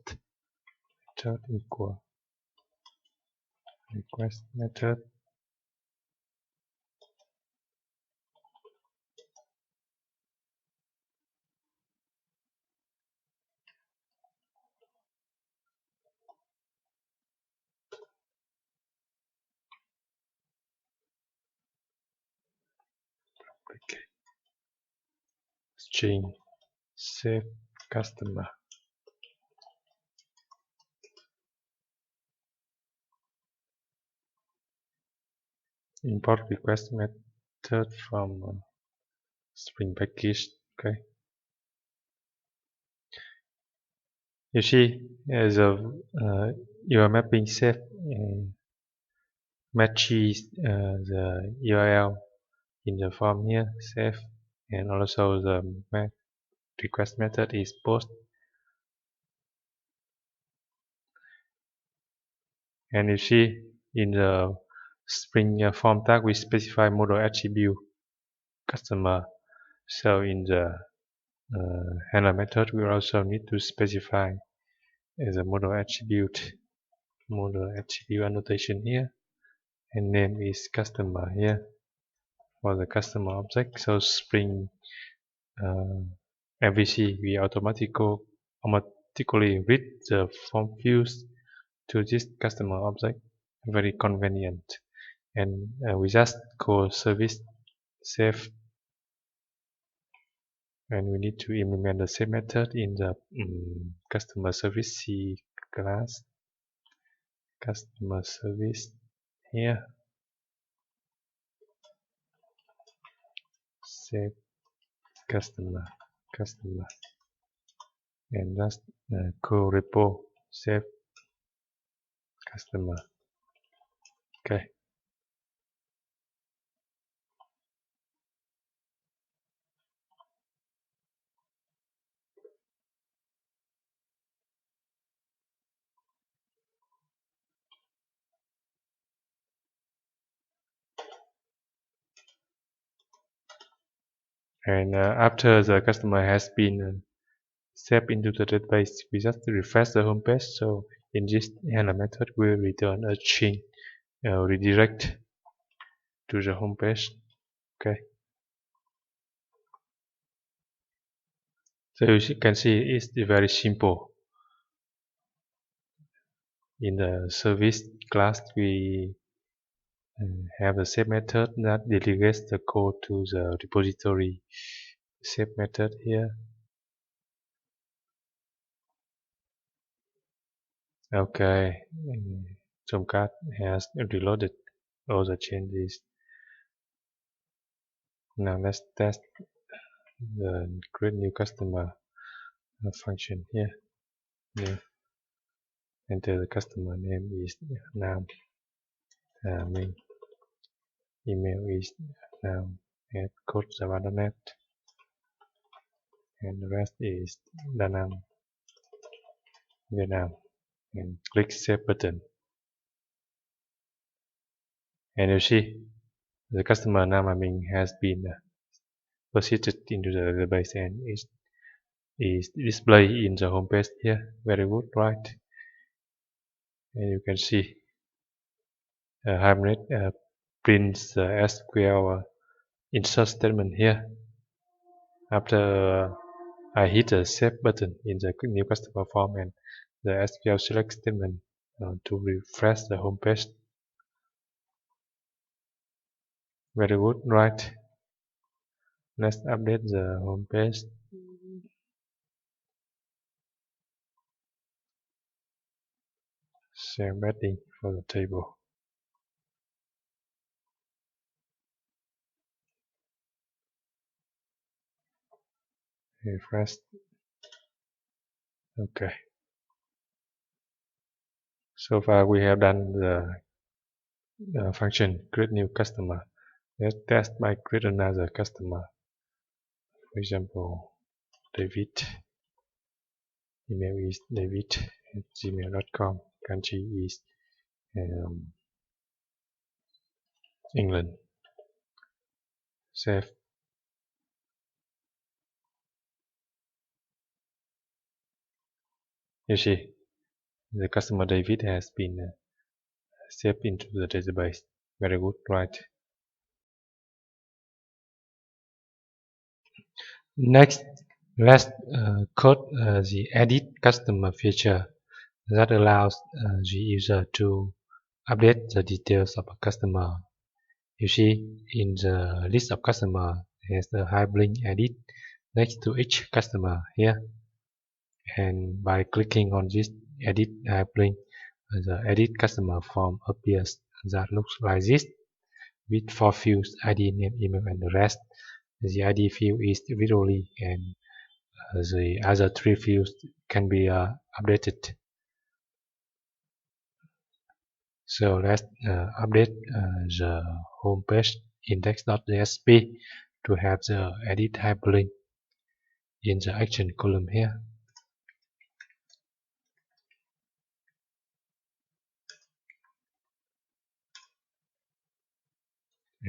method equal request method. Okay. String save customer. Import request method from Spring package. Okay. You see, as your mapping save matches the URL in the form here, save, and also the request method is post. And you see in the Spring form tag we specify model attribute customer. So in the handler method we also need to specify the model attribute annotation here, and name is customer here for the customer object. So Spring MVC we automatically read the form fields to this customer object. Very convenient. And we just call service save, and we need to implement the same method in the customer service C class. Customer service here. save customer, and that's core repo save customer. Okay. And after the customer has been saved into the database, we just refresh the home page. So in this handler method, we return a string redirect to the home page. Okay. So you can see it's very simple. In the service class, we have a save method that delegates the code to the repository. Save method here. Okay, Tomcat has reloaded all the changes. Now let's test the create new customer function here. New. Enter the customer name is Nam. Main email is Nam at codejava.net, and the rest is Danam Vietnam. And click save button. And you see the customer Nam Amin has been persisted into the database and is displayed in the home page here. Very good, right? And you can see Hibernate prints the SQL insert statement here. After I hit the save button in the new customer form and the SQL select statement to refresh the home page. Very good, right? Let's update the home page. Save embedding for the table. Refresh. Okay. So far we have done the function create new customer. Let's test by create another customer. For example, David. Email is david@gmail.com. Country is England. Save. You see, the customer David has been saved into the database. Very good, right? Next, let's code the edit customer feature that allows the user to update the details of a customer. You see, in the list of customer, there's a hyperlink edit next to each customer here. And by clicking on this edit hyperlink, the edit customer form appears that looks like this, with 4 fields: ID, name, email, and the rest. The ID field is read-only, and the other 3 fields can be updated. So let's update the home page index.jsp to have the edit hyperlink in the action column here.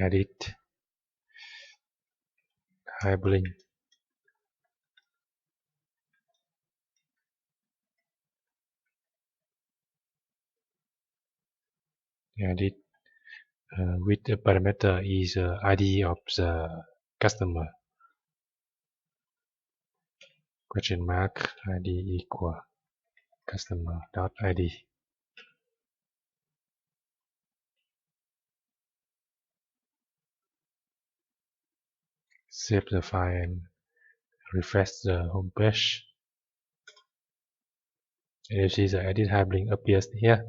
Edit hyperlink. Edit with the parameter is ID of the customer. Question mark ID equal customer.id. Save the file and refresh the home page. And you see the edit hyperlink appears here.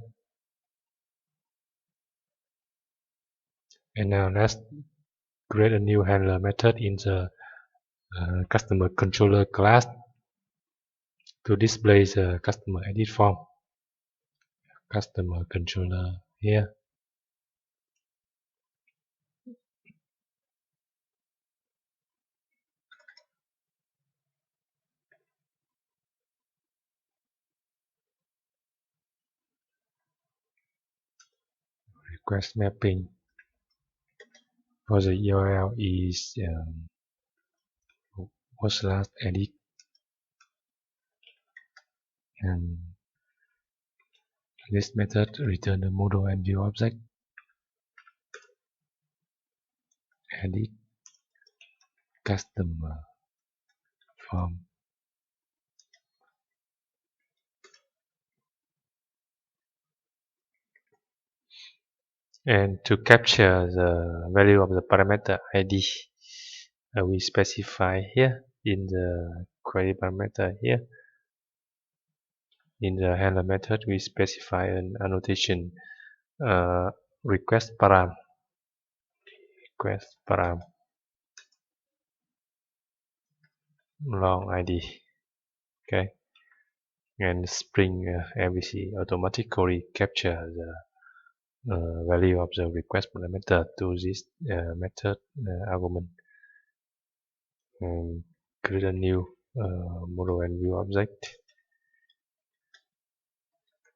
And now let's create a new handler method in the customer controller class to display the customer edit form. Customer controller here. Request mapping for the URL is /edit and this method return the model and view object edit customer form. And to capture the value of the parameter ID, we specify here in the query parameter here. In the handler method, we specify an annotation request param long ID. Okay, and Spring MVC automatically capture the value of the request parameter to this method argument and create a new model and view object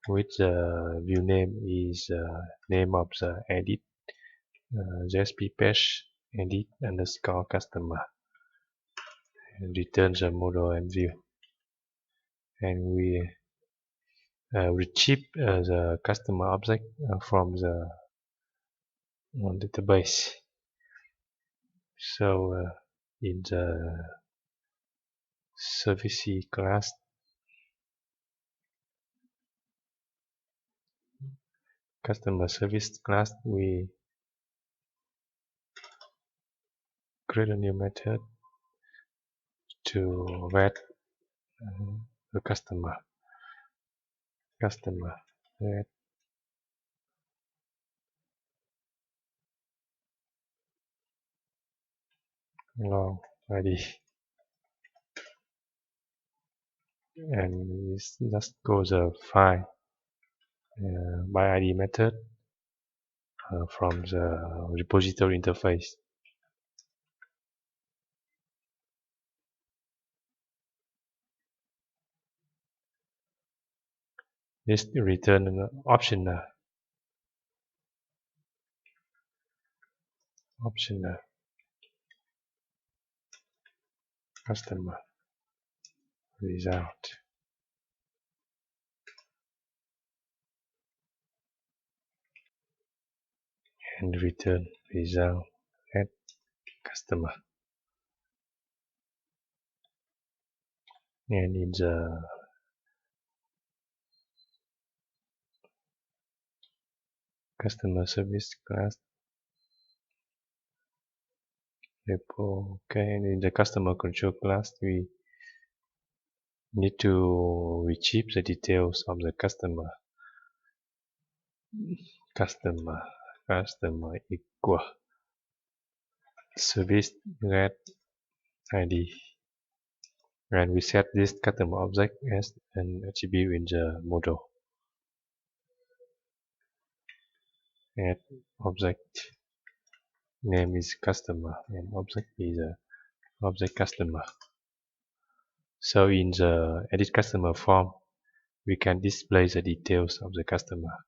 with the view name is name of the edit JSP page edit underscore customer and return the model and view, and we retrieve the customer object from the database. So in the service class, customer service class, we create a new method to vet the customer vet long ID, and we just go the file by ID method from the repository interface. This return an optional customer result and return result at customer. And in the customer service class repo, okay, and in the customer control class we need to retrieve the details of the customer equal service get ID, and we set this customer object as an attribute in the model. Add object name is customer and object is object customer. So in the edit customer form, we can display the details of the customer.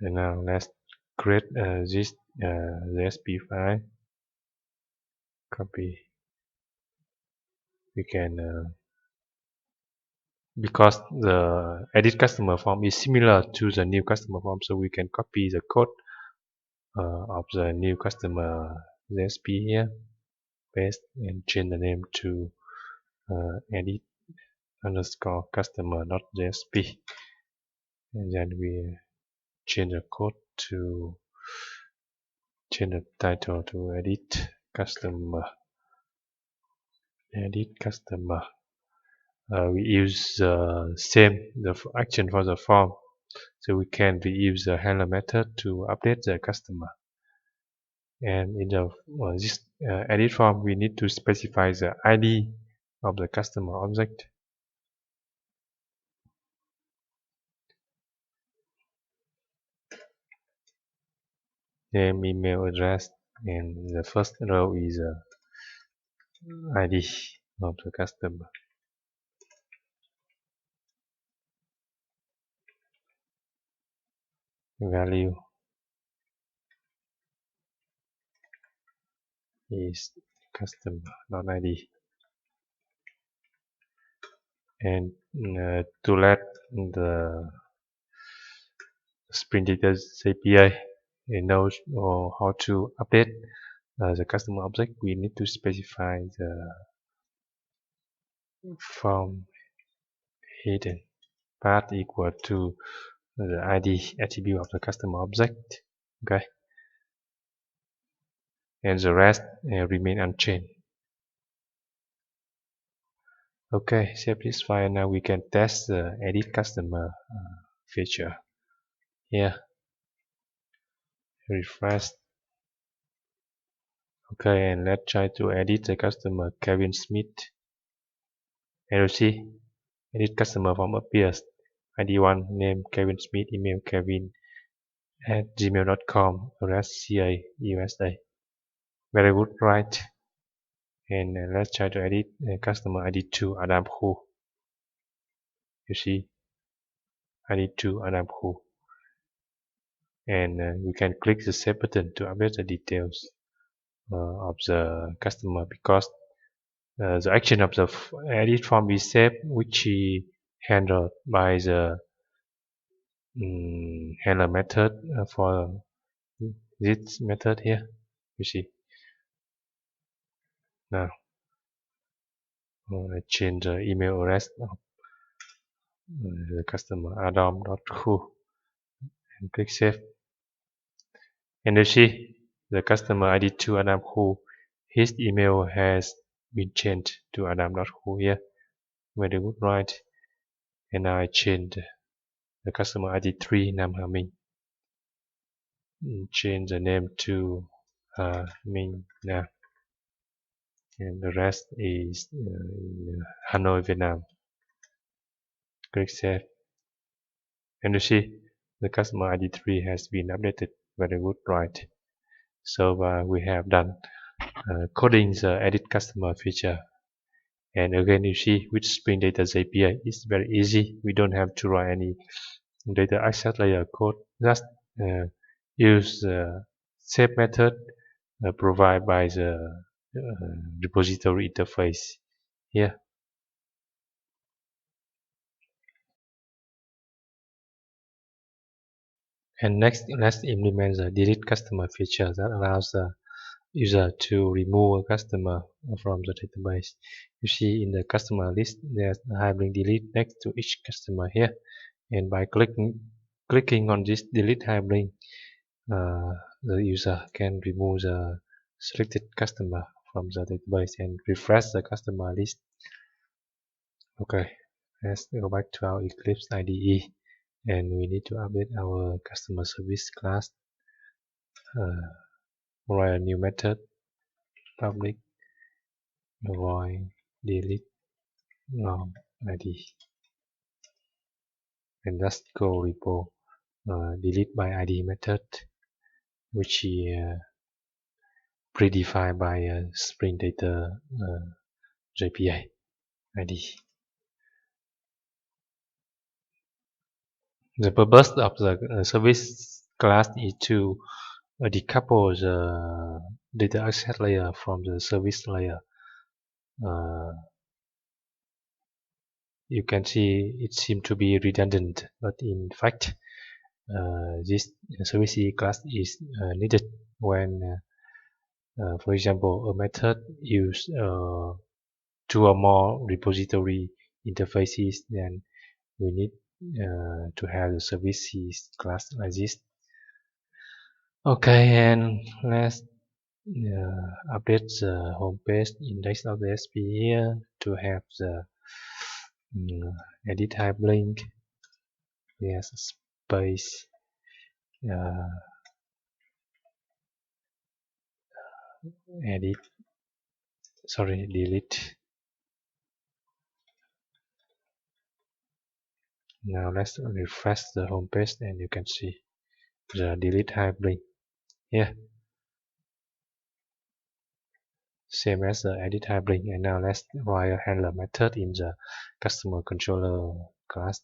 And now let's create this JSP file. Copy. We can because the edit customer form is similar to the new customer form, so we can copy the code of the new customer JSP here, paste and change the name to edit underscore customer not JSP, and then we change the code to change the title to edit customer. We use the action for the form, So we can reuse the handler method to update the customer. And in the this edit form, we need to specify the ID of the customer object. Name, email address, and the first row is ID of the customer. Value is customer.id. And to let the Spring Data JPA knows how to update the customer object, we need to specify the form hidden path equal to the ID attribute of the customer object. Okay, and the rest remain unchanged. Okay, save this file. Now we can test the edit customer feature. Here, refresh. Okay, and let's try to edit the customer Kevin Smith. And you see, edit customer form appears. ID1, name Kevin Smith, email kevin@gmail.com, address CA, USA. Very good, right? And let's try to edit customer ID2, Adam Hu. You see, ID2, Adam Hu. And we can click the save button to update the details of the customer, because the action of the edit form is saved, which is handled by the handler method for this method here. You see, now I change the email address of the customer adam.hu and click save. And you see, the customer ID2 Adam Hu, his email has been changed to adam.hu here. Very good, right? And now I change the customer ID3 Nam Ha Minh. Change the name to Minh Nam. And the rest is Hanoi, Vietnam. Click save. And you see, the customer ID3 has been updated. Very good, right? So we have done coding the edit customer feature. And again, you see, with Spring Data API, it's very easy. We don't have to write any data access layer code. Just use the save method provided by the repository interface here. And next, let's implement the delete customer feature that allows the user to remove a customer from the database. You see, in the customer list, there's a hyperlink delete next to each customer here. And by clicking on this delete hyperlink, the user can remove the selected customer from the database and refresh the customer list. Okay, let's go back to our Eclipse IDE, and we need to update our customer service class. Write a new method, public void delete long ID, and just go repo delete by ID method, which is predefined by Spring Data JPA ID. The purpose of the service class is to decouple the data access layer from the service layer. You can see it seems to be redundant, but in fact, this service class is needed when, for example, a method use two or more repository interfaces, then we need to have the services class like this. Okay, and let's update the homepage index of the SP here to have the edit hyperlink. Yes, space edit, sorry, delete. Now let's refresh the home page and you can see the delete hyperlink here, same as the edit hyperlink. And now let's write a handler method in the customer controller class.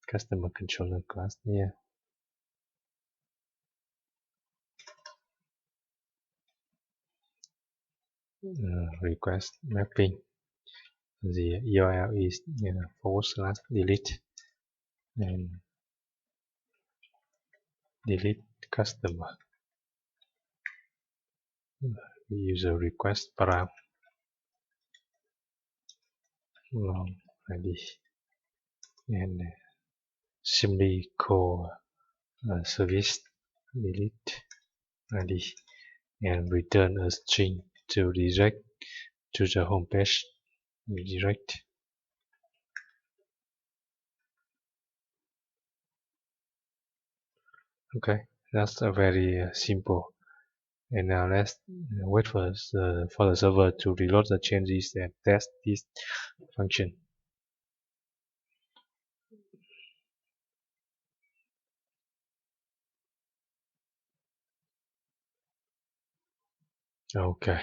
Customer controller class here. Request mapping. The URL is /delete and delete customer. We use a request param long ID and simply call service delete ID and return a string to redirect to the home page. Redirect. Okay, that's a very simple. And now let's wait for the server to reload the changes and test this function. Okay.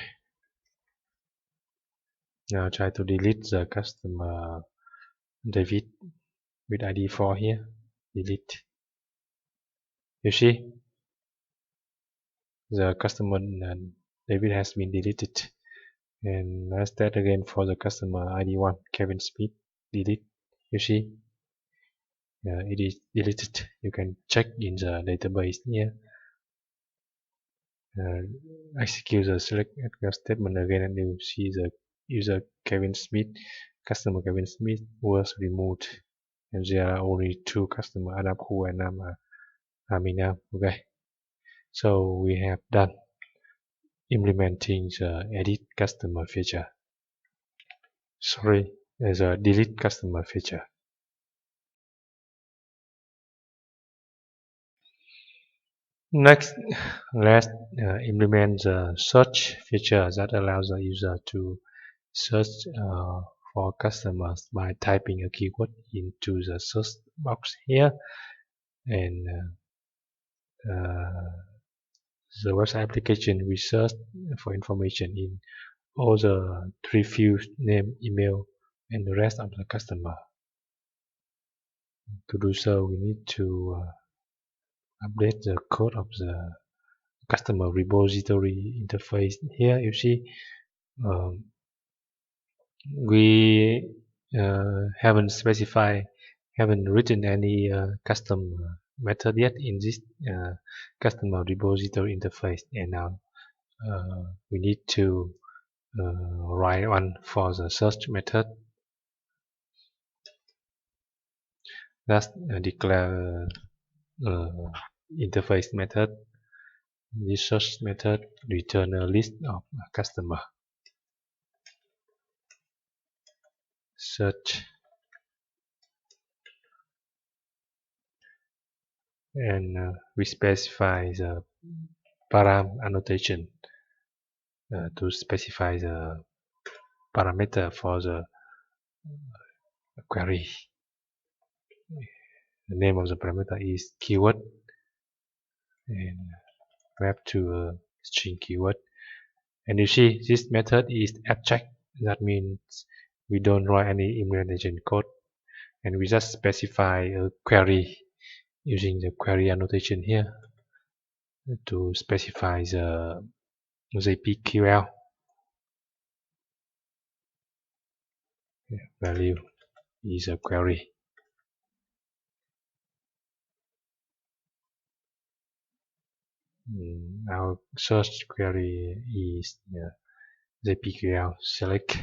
Now try to delete the customer David with ID 4 here. Delete. You see, the customer David has been deleted. And let's test again for the customer ID 1, Kevin Smith. Delete. You see, it is deleted. You can check in the database here. Execute the select statement again, and you see the user Kevin Smith, customer Kevin Smith was removed, and there are only two customers, Adam Hu and Nam Aminam. Okay, so we have done implementing the edit customer feature. Sorry, the delete customer feature. Next, let's implement the search feature that allows the user to search for customers by typing a keyword into the search box here, and the website application we search for information in all the three fields: name, email, and the rest of the customer. To do so, we need to update the code of the customer repository interface. Here you see we haven't written any custom method yet in this customer repository interface, and now we need to write one for the search method. Let's declare interface method. This search method return a list of customer. Search, and we specify the param annotation to specify the parameter for the query. The name of the parameter is keyword and map to a string keyword. And you see this method is abstract. That means we don't write any implementation code, and we just specify a query using the query annotation here to specify the JPQL value is a query. Our search query is JPQL select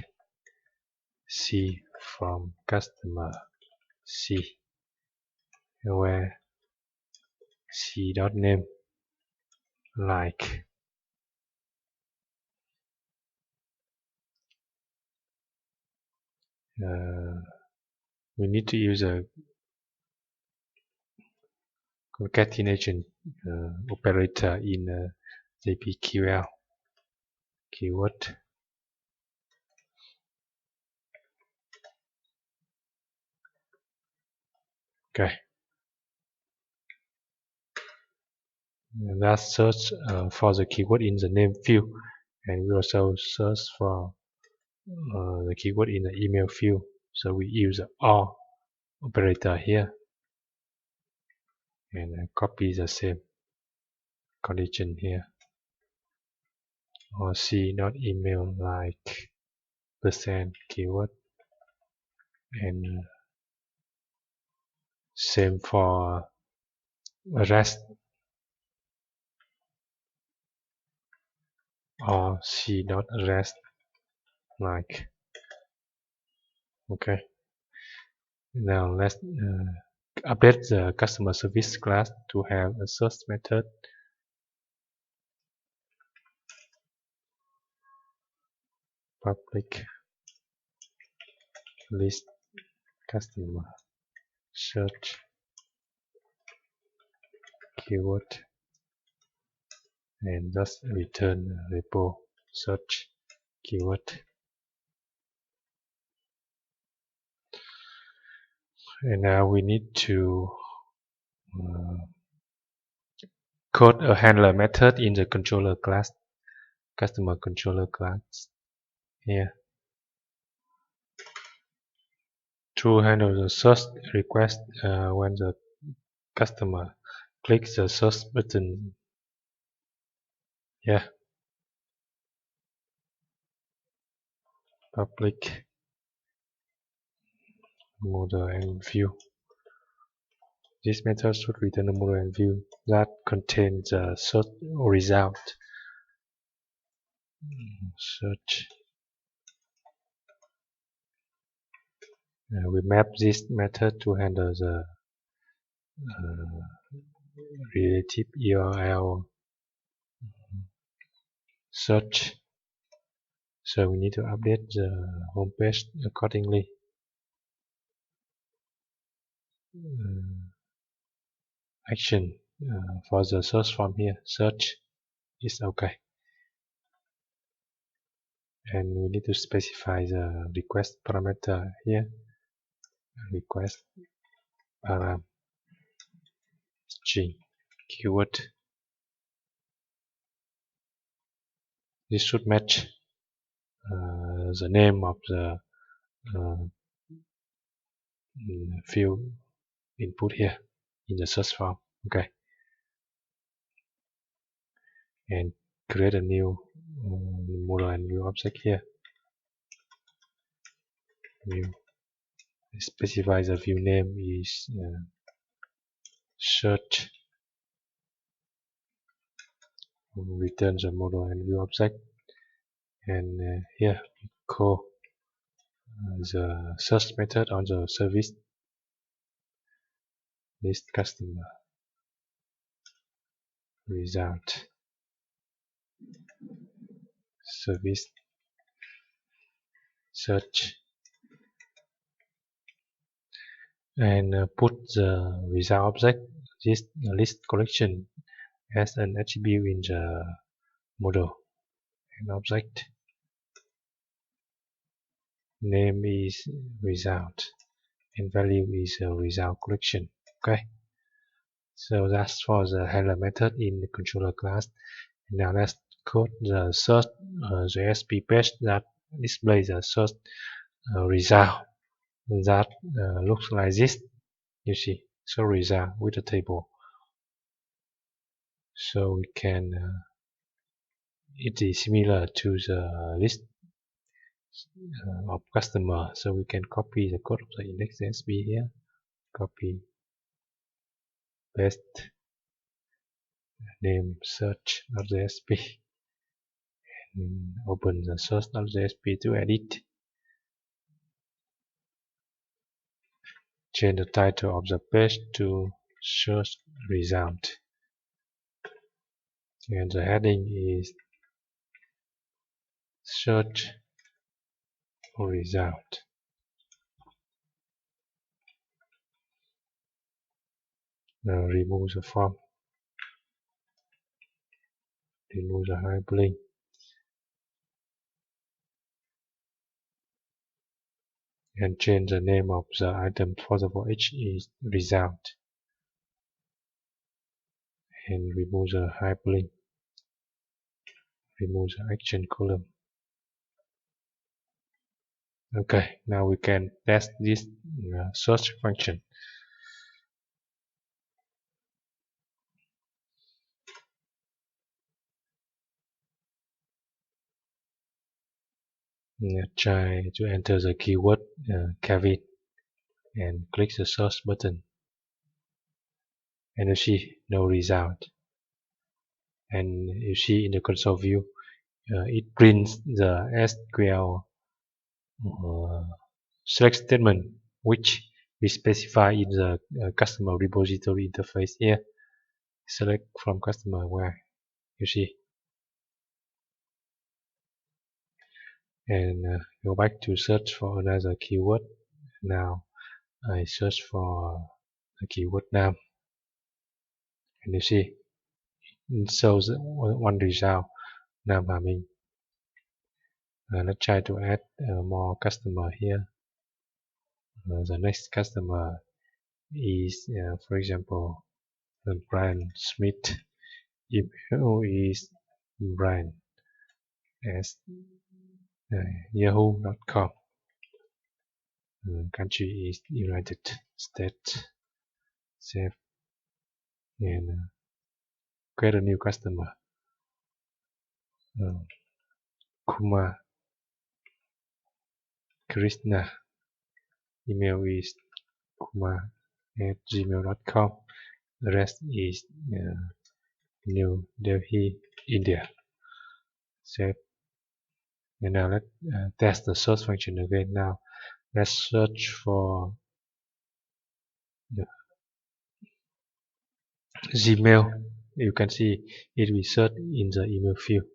C from customer C, where C.name like we need to use a concatenation operator in JPQL keyword. Okay, and let's search for the keyword in the name field, and we also search for the keyword in the email field. So we use the OR operator here and copy the same condition here, or C not email like % keyword, and same for rest, or C not rest like. Okay, now let's update the customer service class to have a search method. Public list customer search keyword, and just return repo search keyword. And now we need to code a handler method in the controller class, customer controller class here, to handle the search request when the customer clicks the search button here. Public model and view. This method should return a model and view that contains the search result. Search. We map this method to handle the relative URL search. So we need to update the homepage accordingly. Action for the search form here. Search is okay. And we need to specify the request parameter here. Request param string keyword. This should match the name of the field input here in the search form. Okay, and create a new model and new object here. New. Specify the view name is search. Return the model and view object, and here we call the search method on the service list customer result service search, and put the result object, this list collection, as an attribute in the model and object. Name is result and value is a result collection. Okay, so that's for the handler method in the controller class. Now let's code the search JSP page that displays the search result that looks like this. You see, so result with a table. So we can it is similar to the list of customer. So we can copy the code of the index.jsp here. Copy, paste, name search.jsp, and open the source.jsp to edit. Change the title of the page to search result, and the heading is search result. remove the form, remove the hyperlink, and change the name of the item. For each is result, and remove the hyperlink, remove the action column. Okay, now we can test this search function. Try to enter the keyword Kevin and click the search button, and you see no result. And you see in the console view, it prints the SQL select statement which we specify in the customer repository interface here. Select from customer where you see, and go back to search for another keyword. Now I search for the keyword name, and you see it shows one result, Nam Hà Minh. Let's try to add more customer here. The next customer is, for example, Brian Smith. Email is Brian at yahoo.com. Country is United States. Save and create a new customer. Kumar Krishna. Email is kumar@gmail.com. The rest is New Delhi, India. Save. And now let's test the search function again. Now let's search for Gmail. You can see it will search in the email field,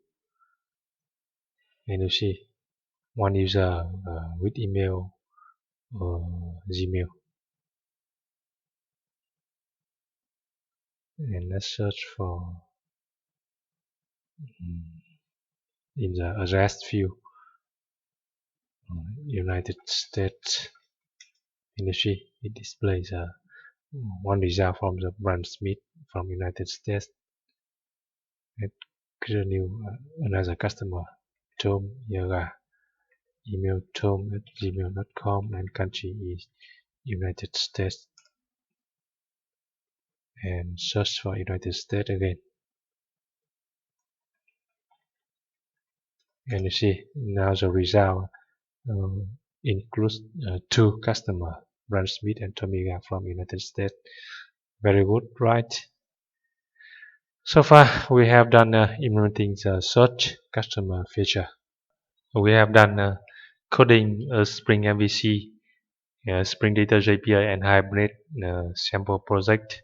and you see one user with email Gmail. And let's search for in the address field United States, and you see it displays one result from the Brian Smith from United States. Let's create a new another customer, Tom Yoga. Email tom@gmail.com, and country is United States, and search for United States again. And you see now the result includes two customers, Brian Smith and Tomiga from United States. Very good, right? So far we have done implementing the search customer feature. We have done coding a Spring MVC, Spring Data JPA, and Hibernate sample project.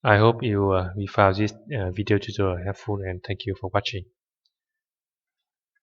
I hope you found this video tutorial helpful, and thank you for watching.